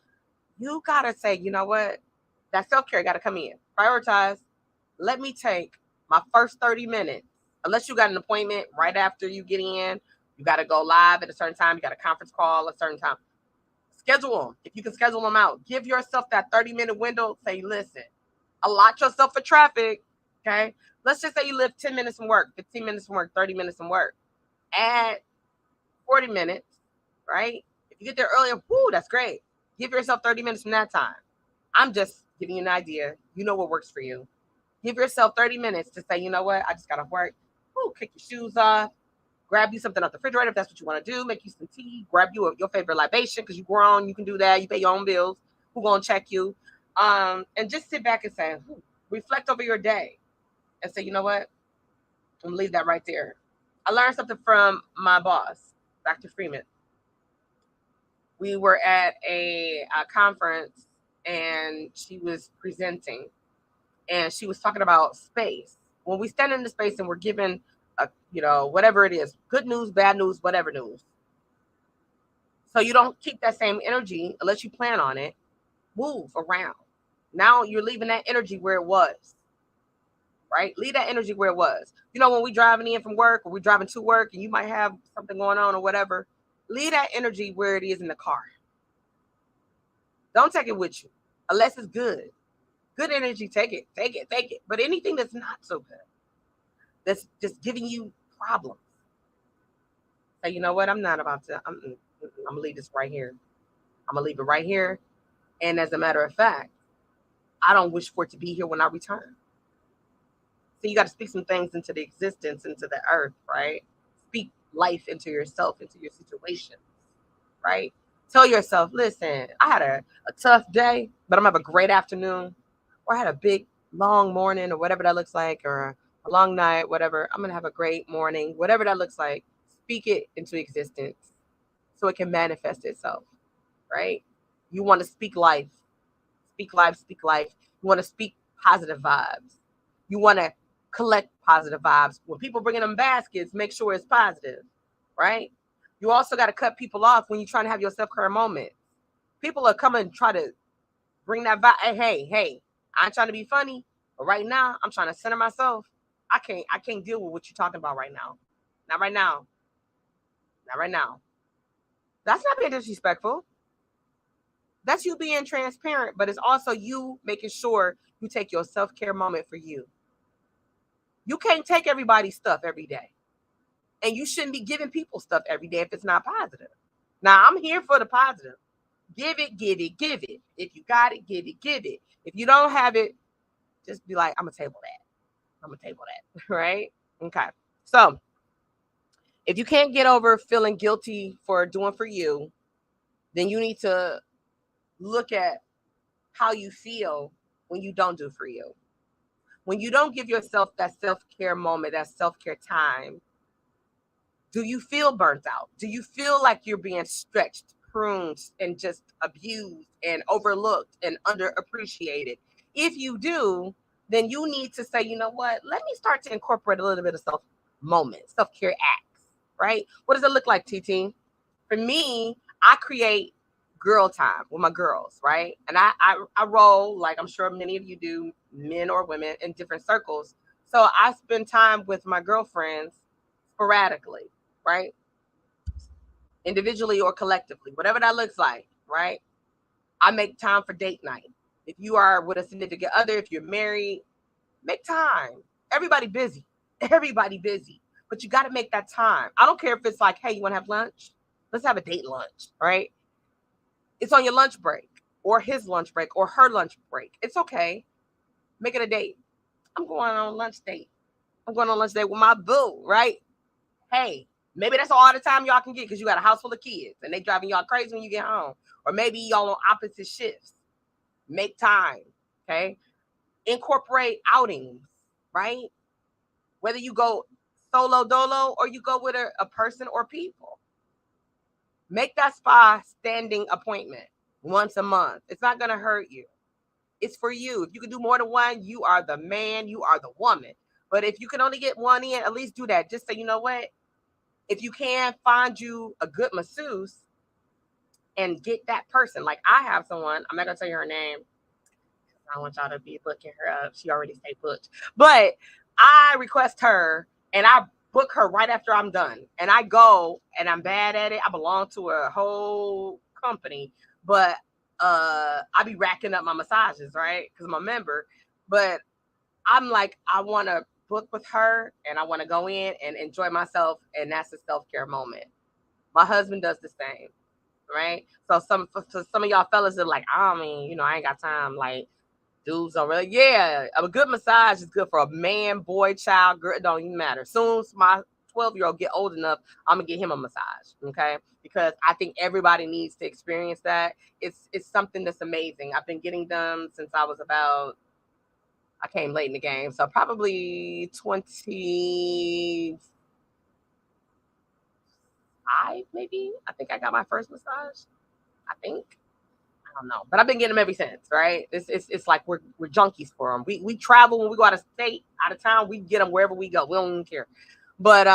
you got to say, you know what? That self-care got to come in. Prioritize. Let me take my first 30 minutes, unless you got an appointment right after you get in, you got to go live at a certain time, you got a conference call at a certain time. Schedule them. If you can schedule them out, give yourself that 30-minute window. Say, listen, allot yourself for traffic, okay? Let's just say you live 10 minutes from work, 15 minutes from work, 30 minutes from work. Add 40 minutes, right? If you get there earlier, whoo, that's great. Give yourself 30 minutes from that time. I'm just giving you an idea. You know what works for you. Give yourself 30 minutes to say, you know what, I just got to work. Ooh, kick your shoes off. Grab you something off the refrigerator if that's what you want to do. Make you some tea. Grab you your favorite libation because you're grown. You can do that. You pay your own bills. Who going to check you? And just sit back and say, reflect over your day and say, you know what? I'm going to leave that right there. I learned something from my boss, Dr. Freeman. We were at a conference and she was presenting and she was talking about space. When we stand in the space and we're given whatever it is, good news, bad news, whatever news. So you don't keep that same energy unless you plan on it. Move around. Now you're leaving that energy where it was, right? Leave that energy where it was. When we driving in from work or we're driving to work and you might have something going on or whatever, leave that energy where it is in the car. Don't take it with you unless it's good. Good energy, take it. But anything that's not so good, that's just giving you problems. Say, you know what? I'm not about to. I'm gonna leave this right here. I'm gonna leave it right here. And as a matter of fact, I don't wish for it to be here when I return. So you got to speak some things into the existence, into the earth, right? Speak life into yourself, into your situations, right? Tell yourself, listen, I had a tough day, but I'm gonna have a great afternoon, or I had a big long morning, or whatever that looks like, or a long night, whatever. I'm gonna have a great morning, whatever that looks like. Speak it into existence so it can manifest itself, right? You want to speak life. Speak life, speak life. You want to speak positive vibes. You want to collect positive vibes. When people bring in them baskets, make sure it's positive, right? You also got to cut people off when you're trying to have your self-care moment. People are coming and try to bring that vibe. Hey, I ain't trying to be funny, but right now I'm trying to center myself. I can't deal with what you're talking about right now. Not right now. Not right now. That's not being disrespectful. That's you being transparent, but it's also you making sure you take your self-care moment for you. You can't take everybody's stuff every day. And you shouldn't be giving people stuff every day if it's not positive. Now, I'm here for the positive. Give it. If you got it, give it. If you don't have it, just be like, I'm going to table that. Right? Okay. So, if you can't get over feeling guilty for doing for you, then you need to look at how you feel when you don't do for you. When you don't give yourself that self-care moment, that self-care time, do you feel burnt out? Do you feel like you're being stretched, pruned, and just abused and overlooked and underappreciated? If you do, then you need to say, you know what? Let me start to incorporate a little bit of self-care acts, right? What does it look like, TT? For me, I create girl time with my girls, right? And I roll, like I'm sure many of you do, men or women, in different circles. So I spend time with my girlfriends sporadically, right? Individually or collectively, whatever that looks like, right? I make time for date night. If you are with a significant other, if you're married, make time. Everybody busy. But you got to make that time. I don't care if it's like, hey, you want to have lunch? Let's have a date lunch, right? It's on your lunch break or his lunch break or her lunch break. It's okay. Make it a date. I'm going on lunch date. I'm going on lunch date with my boo, right? Hey, maybe that's all the time y'all can get because you got a house full of kids and they driving y'all crazy when you get home. Or maybe y'all on opposite shifts. Make time, okay? Incorporate outings, right? Whether you go solo dolo or you go with a person or people. Make that spa standing appointment once a month. It's not going to hurt you. It's for you. If you can do more than one, you are the man, you are the woman. But if you can only get one in, at least do that. Just say, you know what? If you can find you a good masseuse and get that person. Like I have someone, I'm not going to tell you her name. I don't want y'all to be looking her up. She already stayed booked. But I request her and I book her right after I'm done. And I go and I'm bad at it. I belong to a whole company, but I be racking up my massages, right? Because I'm a member. But I'm like, I want to book with her and I want to go in and enjoy myself. And that's a self-care moment. My husband does the same, right? So some of y'all fellas are like, I mean, I ain't got time. Like, dudes don't really. Yeah, a good massage is good for a man, boy, child, girl. It don't even matter. Soon as my 12-year-old get old enough, I'm gonna get him a massage. Okay, because I think everybody needs to experience that. It's something that's amazing. I've been getting them since I was about. I came late in the game, so probably 25, maybe. I think I got my first massage. I think. I don't know, but I've been getting them ever since, right? It's like we're junkies for them. We travel when we go out of state, out of town. We get them wherever we go. We don't even care. But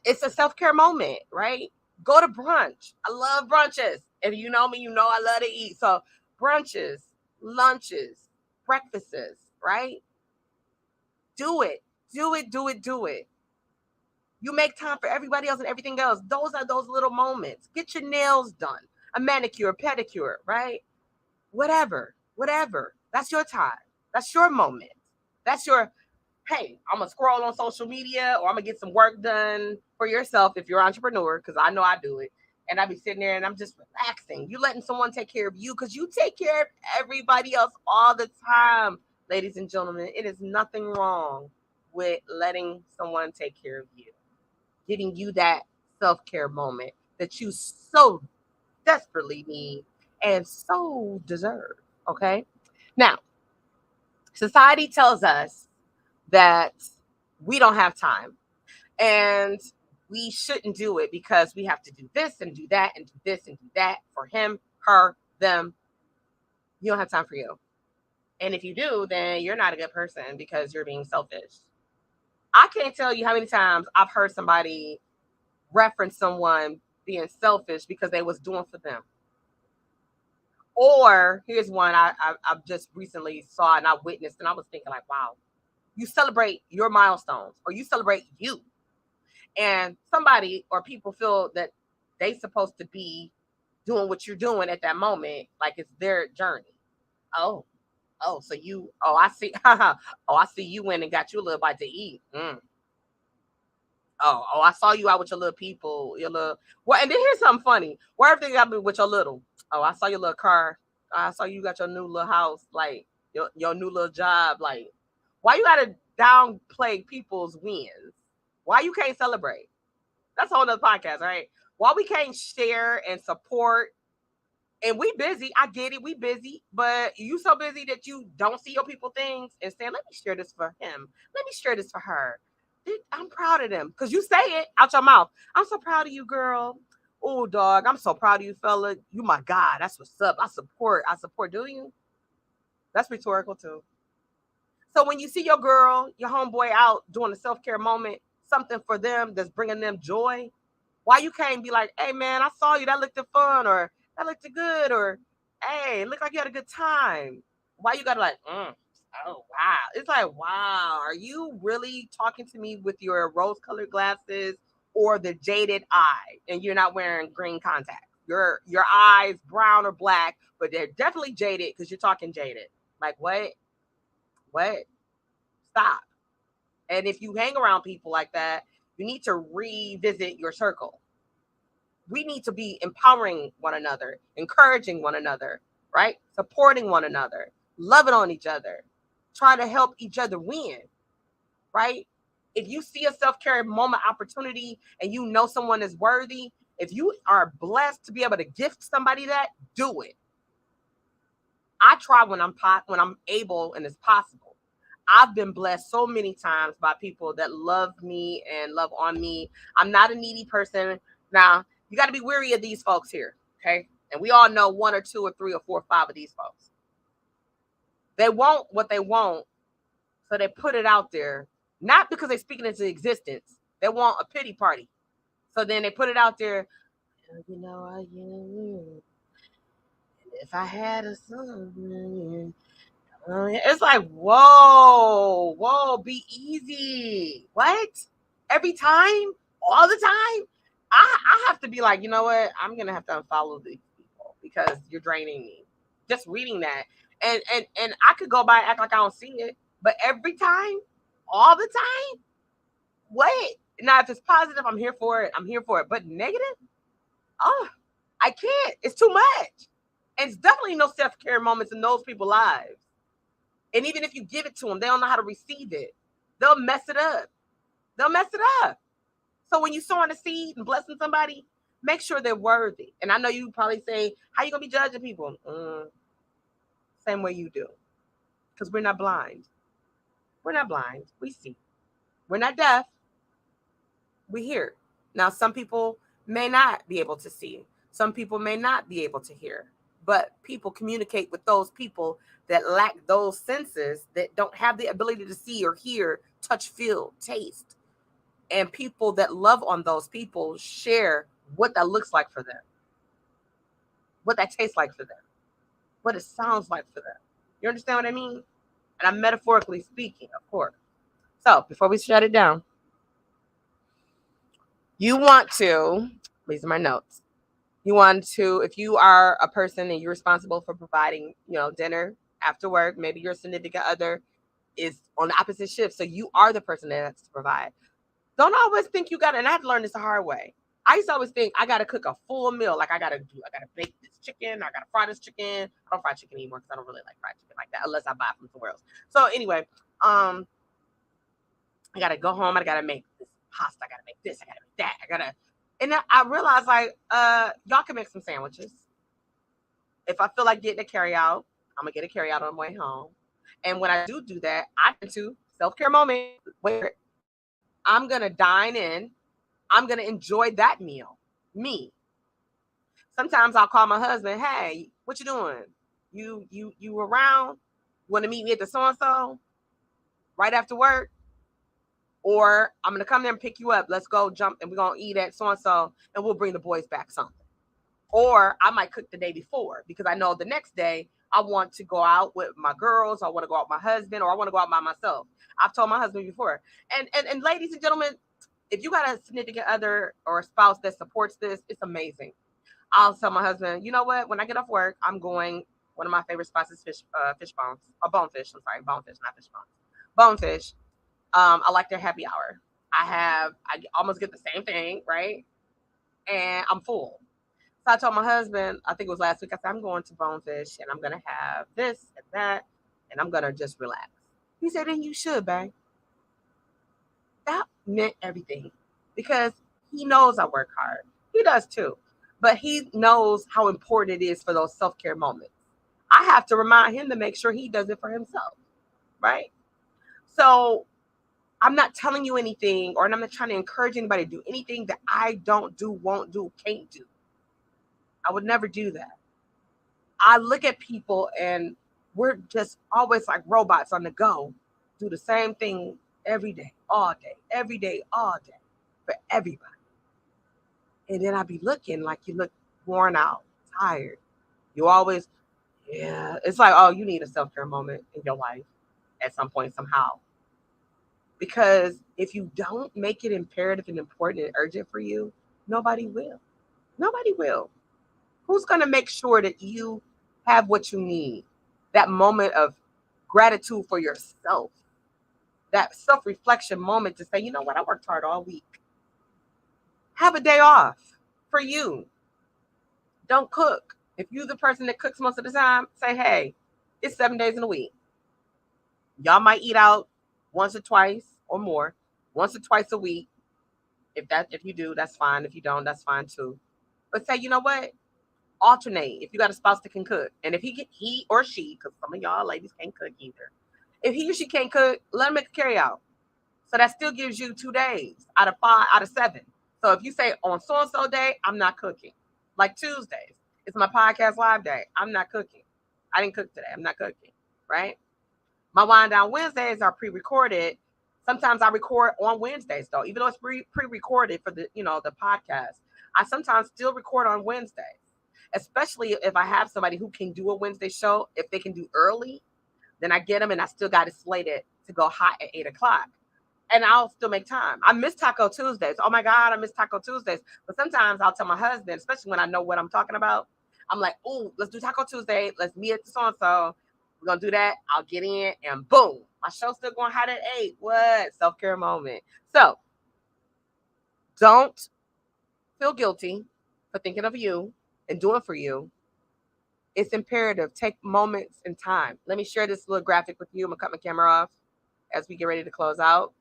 it's a self-care moment, right? Go to brunch. I love brunches. If you know me, you know I love to eat. So brunches, lunches, breakfasts, right? Do it, do it, do it, do it. You make time for everybody else and everything else. Those are those little moments. Get your nails done, a manicure, pedicure, right? Whatever. That's your time. That's your moment. That's your, hey, I'm going to scroll on social media or I'm going to get some work done for yourself if you're an entrepreneur, because I know I do it. And I be sitting there and I'm just relaxing. You letting someone take care of you because you take care of everybody else all the time. Ladies and gentlemen, it is nothing wrong with letting someone take care of you, giving you that self-care moment that you so desperately need and so deserve. Okay. Now, society tells us that we don't have time and we shouldn't do it because we have to do this and do that and do this and do that for him, her, them. You don't have time for you. And if you do, then you're not a good person because you're being selfish. I can't tell you how many times I've heard somebody reference someone being selfish because they was doing for them. Or here's one I just recently saw and I witnessed, and I was thinking like, wow, you celebrate your milestones or you celebrate you, and somebody or people feel that they supposed to be doing what you're doing at that moment, like it's their journey. Oh, so I see. Oh, I see you went and got you a little bite to eat. Oh, I saw you out with your little people, your little. Well, and then here's something funny. Where everything got me with your little. Oh, I saw your little car. I saw you got your new little house, like your new little job. Like, why you gotta downplay people's wins? Why you can't celebrate? That's a whole nother podcast, right? Why we can't share and support? And we busy. I get it. We busy, but you so busy that you don't see your people things and saying, "Let me share this for him. Let me share this for her." I'm proud of them because you say it out your mouth. I'm so proud of you, girl. Oh, dog, I'm so proud of you, fella. You my God. That's what's up. I support. Do you? That's rhetorical too. So when you see your girl, your homeboy out doing a self-care moment, something for them that's bringing them joy, why you can't be like, hey man, I saw you, that looked fun, or that looked good, or hey, it looked like you had a good time. Why you gotta like, oh wow. It's like, wow, are you really talking to me with your rose-colored glasses or the jaded eye? And you're not wearing green contacts. Your eyes brown or black, but they're definitely jaded because you're talking jaded. Like what? What? Stop. And if you hang around people like that, you need to revisit your circle. We need to be empowering one another, encouraging one another, right? Supporting one another, loving on each other, try to help each other win, right? If you see a self-care moment opportunity and you know someone is worthy, if you are blessed to be able to gift somebody that, do it. I try when I'm able and it's possible. I've been blessed so many times by people that love me and love on me. I'm not a needy person. Now, you got to be weary of these folks here, okay? And we all know one or two or three or four or five of these folks. They want what they want, so they put it out there, not because they're speaking into existence. They want a pity party. So then they put it out there. If I had a son, it's like, whoa, be easy. What? Every time? All the time? I have to be like, you know what? I'm gonna have to unfollow these people because you're draining me. Just reading that. And I could go by and act like I don't see it. But every time, all the time, what? Now if it's positive, I'm here for it. I'm here for it. But negative? Oh, I can't. It's too much. And it's definitely no self-care moments in those people's lives. And even if you give it to them, they don't know how to receive it. They'll mess it up. They'll mess it up. So when you sowing a seed and blessing somebody, make sure they're worthy. And I know you probably say, how you going to be judging people? Same way you do. Because we're not blind. We're not blind. We see. We're not deaf. We hear. Now, some people may not be able to see. Some people may not be able to hear. But people communicate with those people that lack those senses, that don't have the ability to see or hear, touch, feel, taste. And people that love on those people share what that looks like for them, what that tastes like for them, what it sounds like for them. You understand what I mean? And I'm metaphorically speaking, of course. So before we shut it down, you want to, these are my notes. You want to, if you are a person and you're responsible for providing, dinner after work, maybe your significant other is on the opposite shift. So you are the person that has to provide. Don't always think you got to, and I had to learn this the hard way. I used to always think I got to cook a full meal. Like I got to bake this chicken. I got to fry this chicken. I don't fry chicken anymore because I don't really like fried chicken like that unless I buy it from somewhere else. So anyway, I got to go home. I got to make this pasta. I got to make this. I got to make that. And then I realized y'all can make some sandwiches. If I feel like getting a carry out, I'm going to get a carry out on the way home. And when I do that, I get to self-care moment where I'm going to dine in. I'm going to enjoy that meal. Me. Sometimes I'll call my husband, hey, what you doing? You around? Want to meet me at the so-and-so right after work? Or I'm going to come there and pick you up. Let's go jump and we're going to eat at so-and-so and we'll bring the boys back something. Or I might cook the day before because I know the next day I want to go out with my girls. I want to go out with my husband, or I want to go out by myself. I've told my husband before. And ladies and gentlemen, if you got a significant other or a spouse that supports this, it's amazing. I'll tell my husband, you know what? When I get off work, I'm going. One of my favorite spots is fish bones, or bonefish. I'm sorry, bonefish, not fish bones. Bonefish. I like their happy hour. I almost get the same thing, right? And I'm full. So I told my husband, I think it was last week, I said, I'm going to Bonefish and I'm going to have this and that, and I'm going to just relax. He said, then you should, babe. That meant everything because he knows I work hard. He does too. But he knows how important it is for those self-care moments. I have to remind him to make sure he does it for himself, right? So I'm not telling you anything, or I'm not trying to encourage anybody to do anything that I don't do, won't do, can't do. I would never do that. I look at people and we're just always like robots on the go, do the same thing every day, all day, for everybody. And then I be looking like you look worn out, tired. You always, yeah. It's like, oh, you need a self-care moment in your life at some point, somehow. Because if you don't make it imperative and important and urgent for you, nobody will. Nobody will. Who's going to make sure that you have what you need? That moment of gratitude for yourself, that self-reflection moment to say, you know what, I worked hard all week. Have a day off for you. Don't cook. If you're the person that cooks most of the time, say, hey, it's 7 days in a week. Y'all might eat out once or twice or more, once or twice a week. If you do, that's fine. If you don't, that's fine too. But say, you know what? Alternate. If you got a spouse that can cook, and if he or she, because some of y'all ladies can't cook either, If he or she can't cook, let him make a carry out. So that still gives you 2 days out of 5 out of 7. So if you say on so and so day, I'm not cooking. Like Tuesdays, it's my podcast live day. I'm not cooking. I didn't cook today. I'm not cooking. Right? My wind down Wednesdays are pre-recorded. Sometimes I record on Wednesdays though, even though it's pre-recorded for the podcast. I sometimes still record on Wednesdays, especially if I have somebody who can do a Wednesday show. If they can do early, then I get them, and I still got it slated to go hot at 8 o'clock. And I'll still make time. I miss Taco Tuesdays. Oh my God, I miss Taco Tuesdays. But sometimes I'll tell my husband, especially when I know what I'm talking about, I'm like, oh, let's do Taco Tuesday. Let's meet at the so and so. We're gonna do that. I'll get in, and boom, my show's still going hot at 8. What? Self-care moment. So don't feel guilty for thinking of you and doing for you. It's imperative. Take moments in time. Let me share this little graphic with you. I'm gonna cut my camera off as we get ready to close out.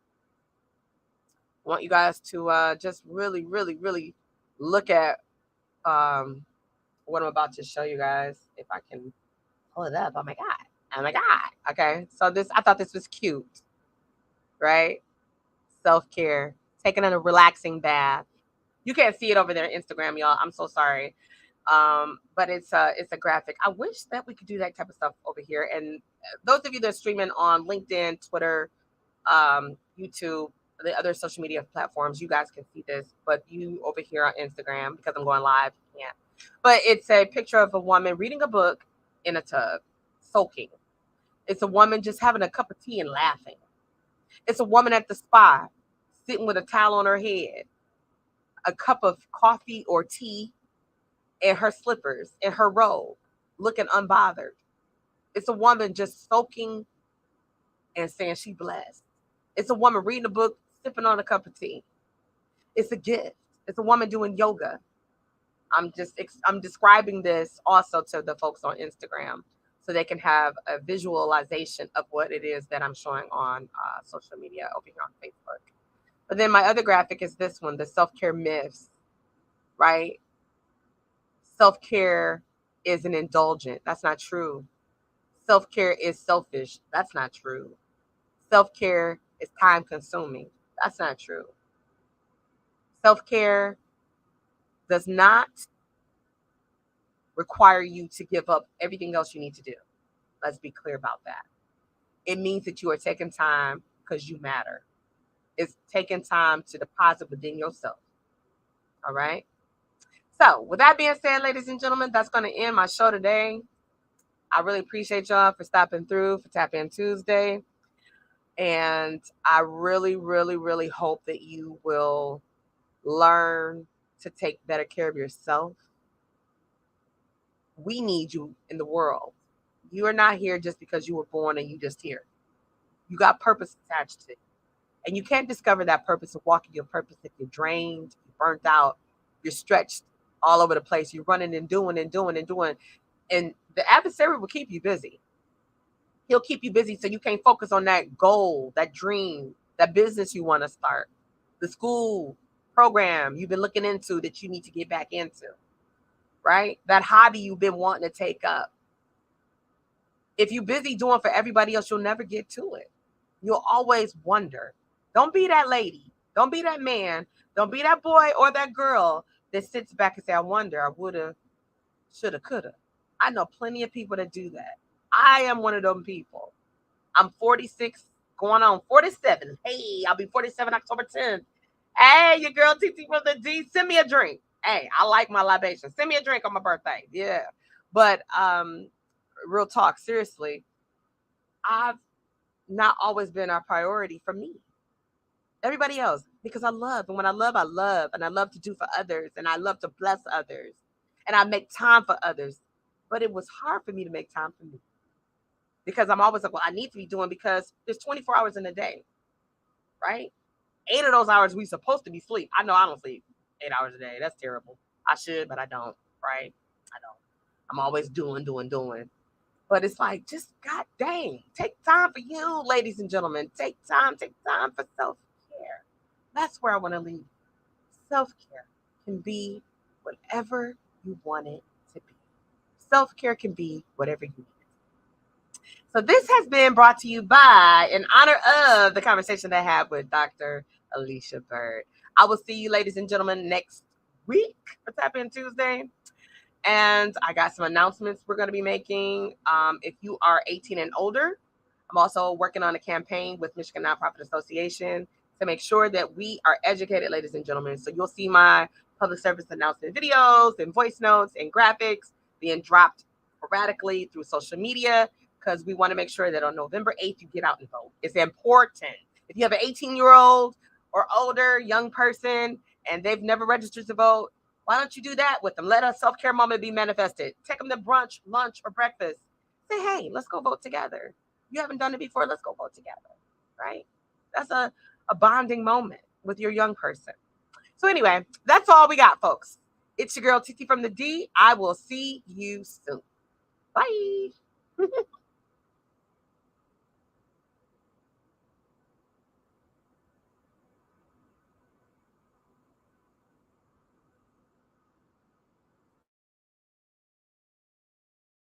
I want you guys to just really, really, really look at what I'm about to show you guys. If I can pull it up. Oh my God. Oh my God. Okay. So I thought this was cute, right? Self-care, taking a relaxing bath. You can't see it over there on Instagram, y'all. I'm so sorry. But it's a graphic. I wish that we could do that type of stuff over here. And those of you that are streaming on LinkedIn, Twitter, YouTube, the other social media platforms, you guys can see this. But you over here on Instagram, because I'm going live, you can't. But it's a picture of a woman reading a book in a tub, soaking. It's a woman just having a cup of tea and laughing. It's a woman at the spa, sitting with a towel on her head, a cup of coffee or tea, and her slippers and her robe, looking unbothered. It's a woman just soaking and saying she blessed. It's a woman reading a book, sipping on a cup of tea. It's a gift. It's a woman doing yoga. I'm describing this also to the folks on Instagram so they can have a visualization of what it is that I'm showing on social media over here on Facebook. But then my other graphic is this one, the self-care myths, right? Self-care is an indulgent. That's not true. Self-care is selfish. That's not true. Self-care is time consuming. That's not true. Self-care does not require you to give up everything else you need to do. Let's be clear about that. It means that you are taking time because you matter. It's taking time to deposit within yourself. All right. So, with that being said, ladies and gentlemen, that's going to end my show today. I really appreciate y'all for stopping through for Tap In Tuesday. And I really, really, really hope that you will learn to take better care of yourself. We need you in the world. You are not here just because you were born and you just here. You got purpose attached to it. And you can't discover that purpose and walk in your purpose if you're drained, you're burnt out, you're stretched all over the place. You're running and doing and doing and doing. And the adversary will keep you busy. He'll keep you busy so you can't focus on that goal, that dream, that business you want to start, the school program you've been looking into that you need to get back into, right? That hobby you've been wanting to take up. If you're busy doing for everybody else, you'll never get to it. You'll always wonder. Don't be that lady. Don't be that man. Don't be that boy or that girl that sits back and say, I wonder, I woulda, shoulda, coulda. I know plenty of people that do that. I am one of them people. I'm 46, going on 47. Hey, I'll be 47 October 10th. Hey, your girl TT from the D, send me a drink. Hey, I like my libation. Send me a drink on my birthday. Yeah. But real talk, seriously, I've not always been a priority for me. Everybody else, because I love. And when I love, I love. And I love to do for others. And I love to bless others. And I make time for others. But it was hard for me to make time for me. Because I'm always like, well, I need to be doing because there's 24 hours in a day, right? 8 of those hours we supposed to be sleep. I know I don't sleep 8 hours a day. That's terrible. I should, but I don't, right? I don't. I'm always doing. But it's like, just God dang, take time for you, ladies and gentlemen. Take time for self-care. That's where I want to leave. Self-care can be whatever you want it to be. Self-care can be whatever you need. So this has been brought to you by, in honor of the conversation that I had with Dr. Alicia Bird. I will see you, ladies and gentlemen, next week. What's happening Tuesday? And I got some announcements we're going to be making. If you are 18 and older, I'm also working on a campaign with Michigan Nonprofit Association to make sure that we are educated, ladies and gentlemen. So you'll see my public service announcement videos and voice notes and graphics being dropped sporadically through social media, because we want to make sure that on November 8th, you get out and vote. It's important. If you have an 18-year-old or older young person and they've never registered to vote, why don't you do that with them? Let a self-care moment be manifested. Take them to brunch, lunch, or breakfast. Say, hey, let's go vote together. You haven't done it before, let's go vote together, right? That's a bonding moment with your young person. So anyway, that's all we got, folks. It's your girl, Titi from the D. I will see you soon. Bye.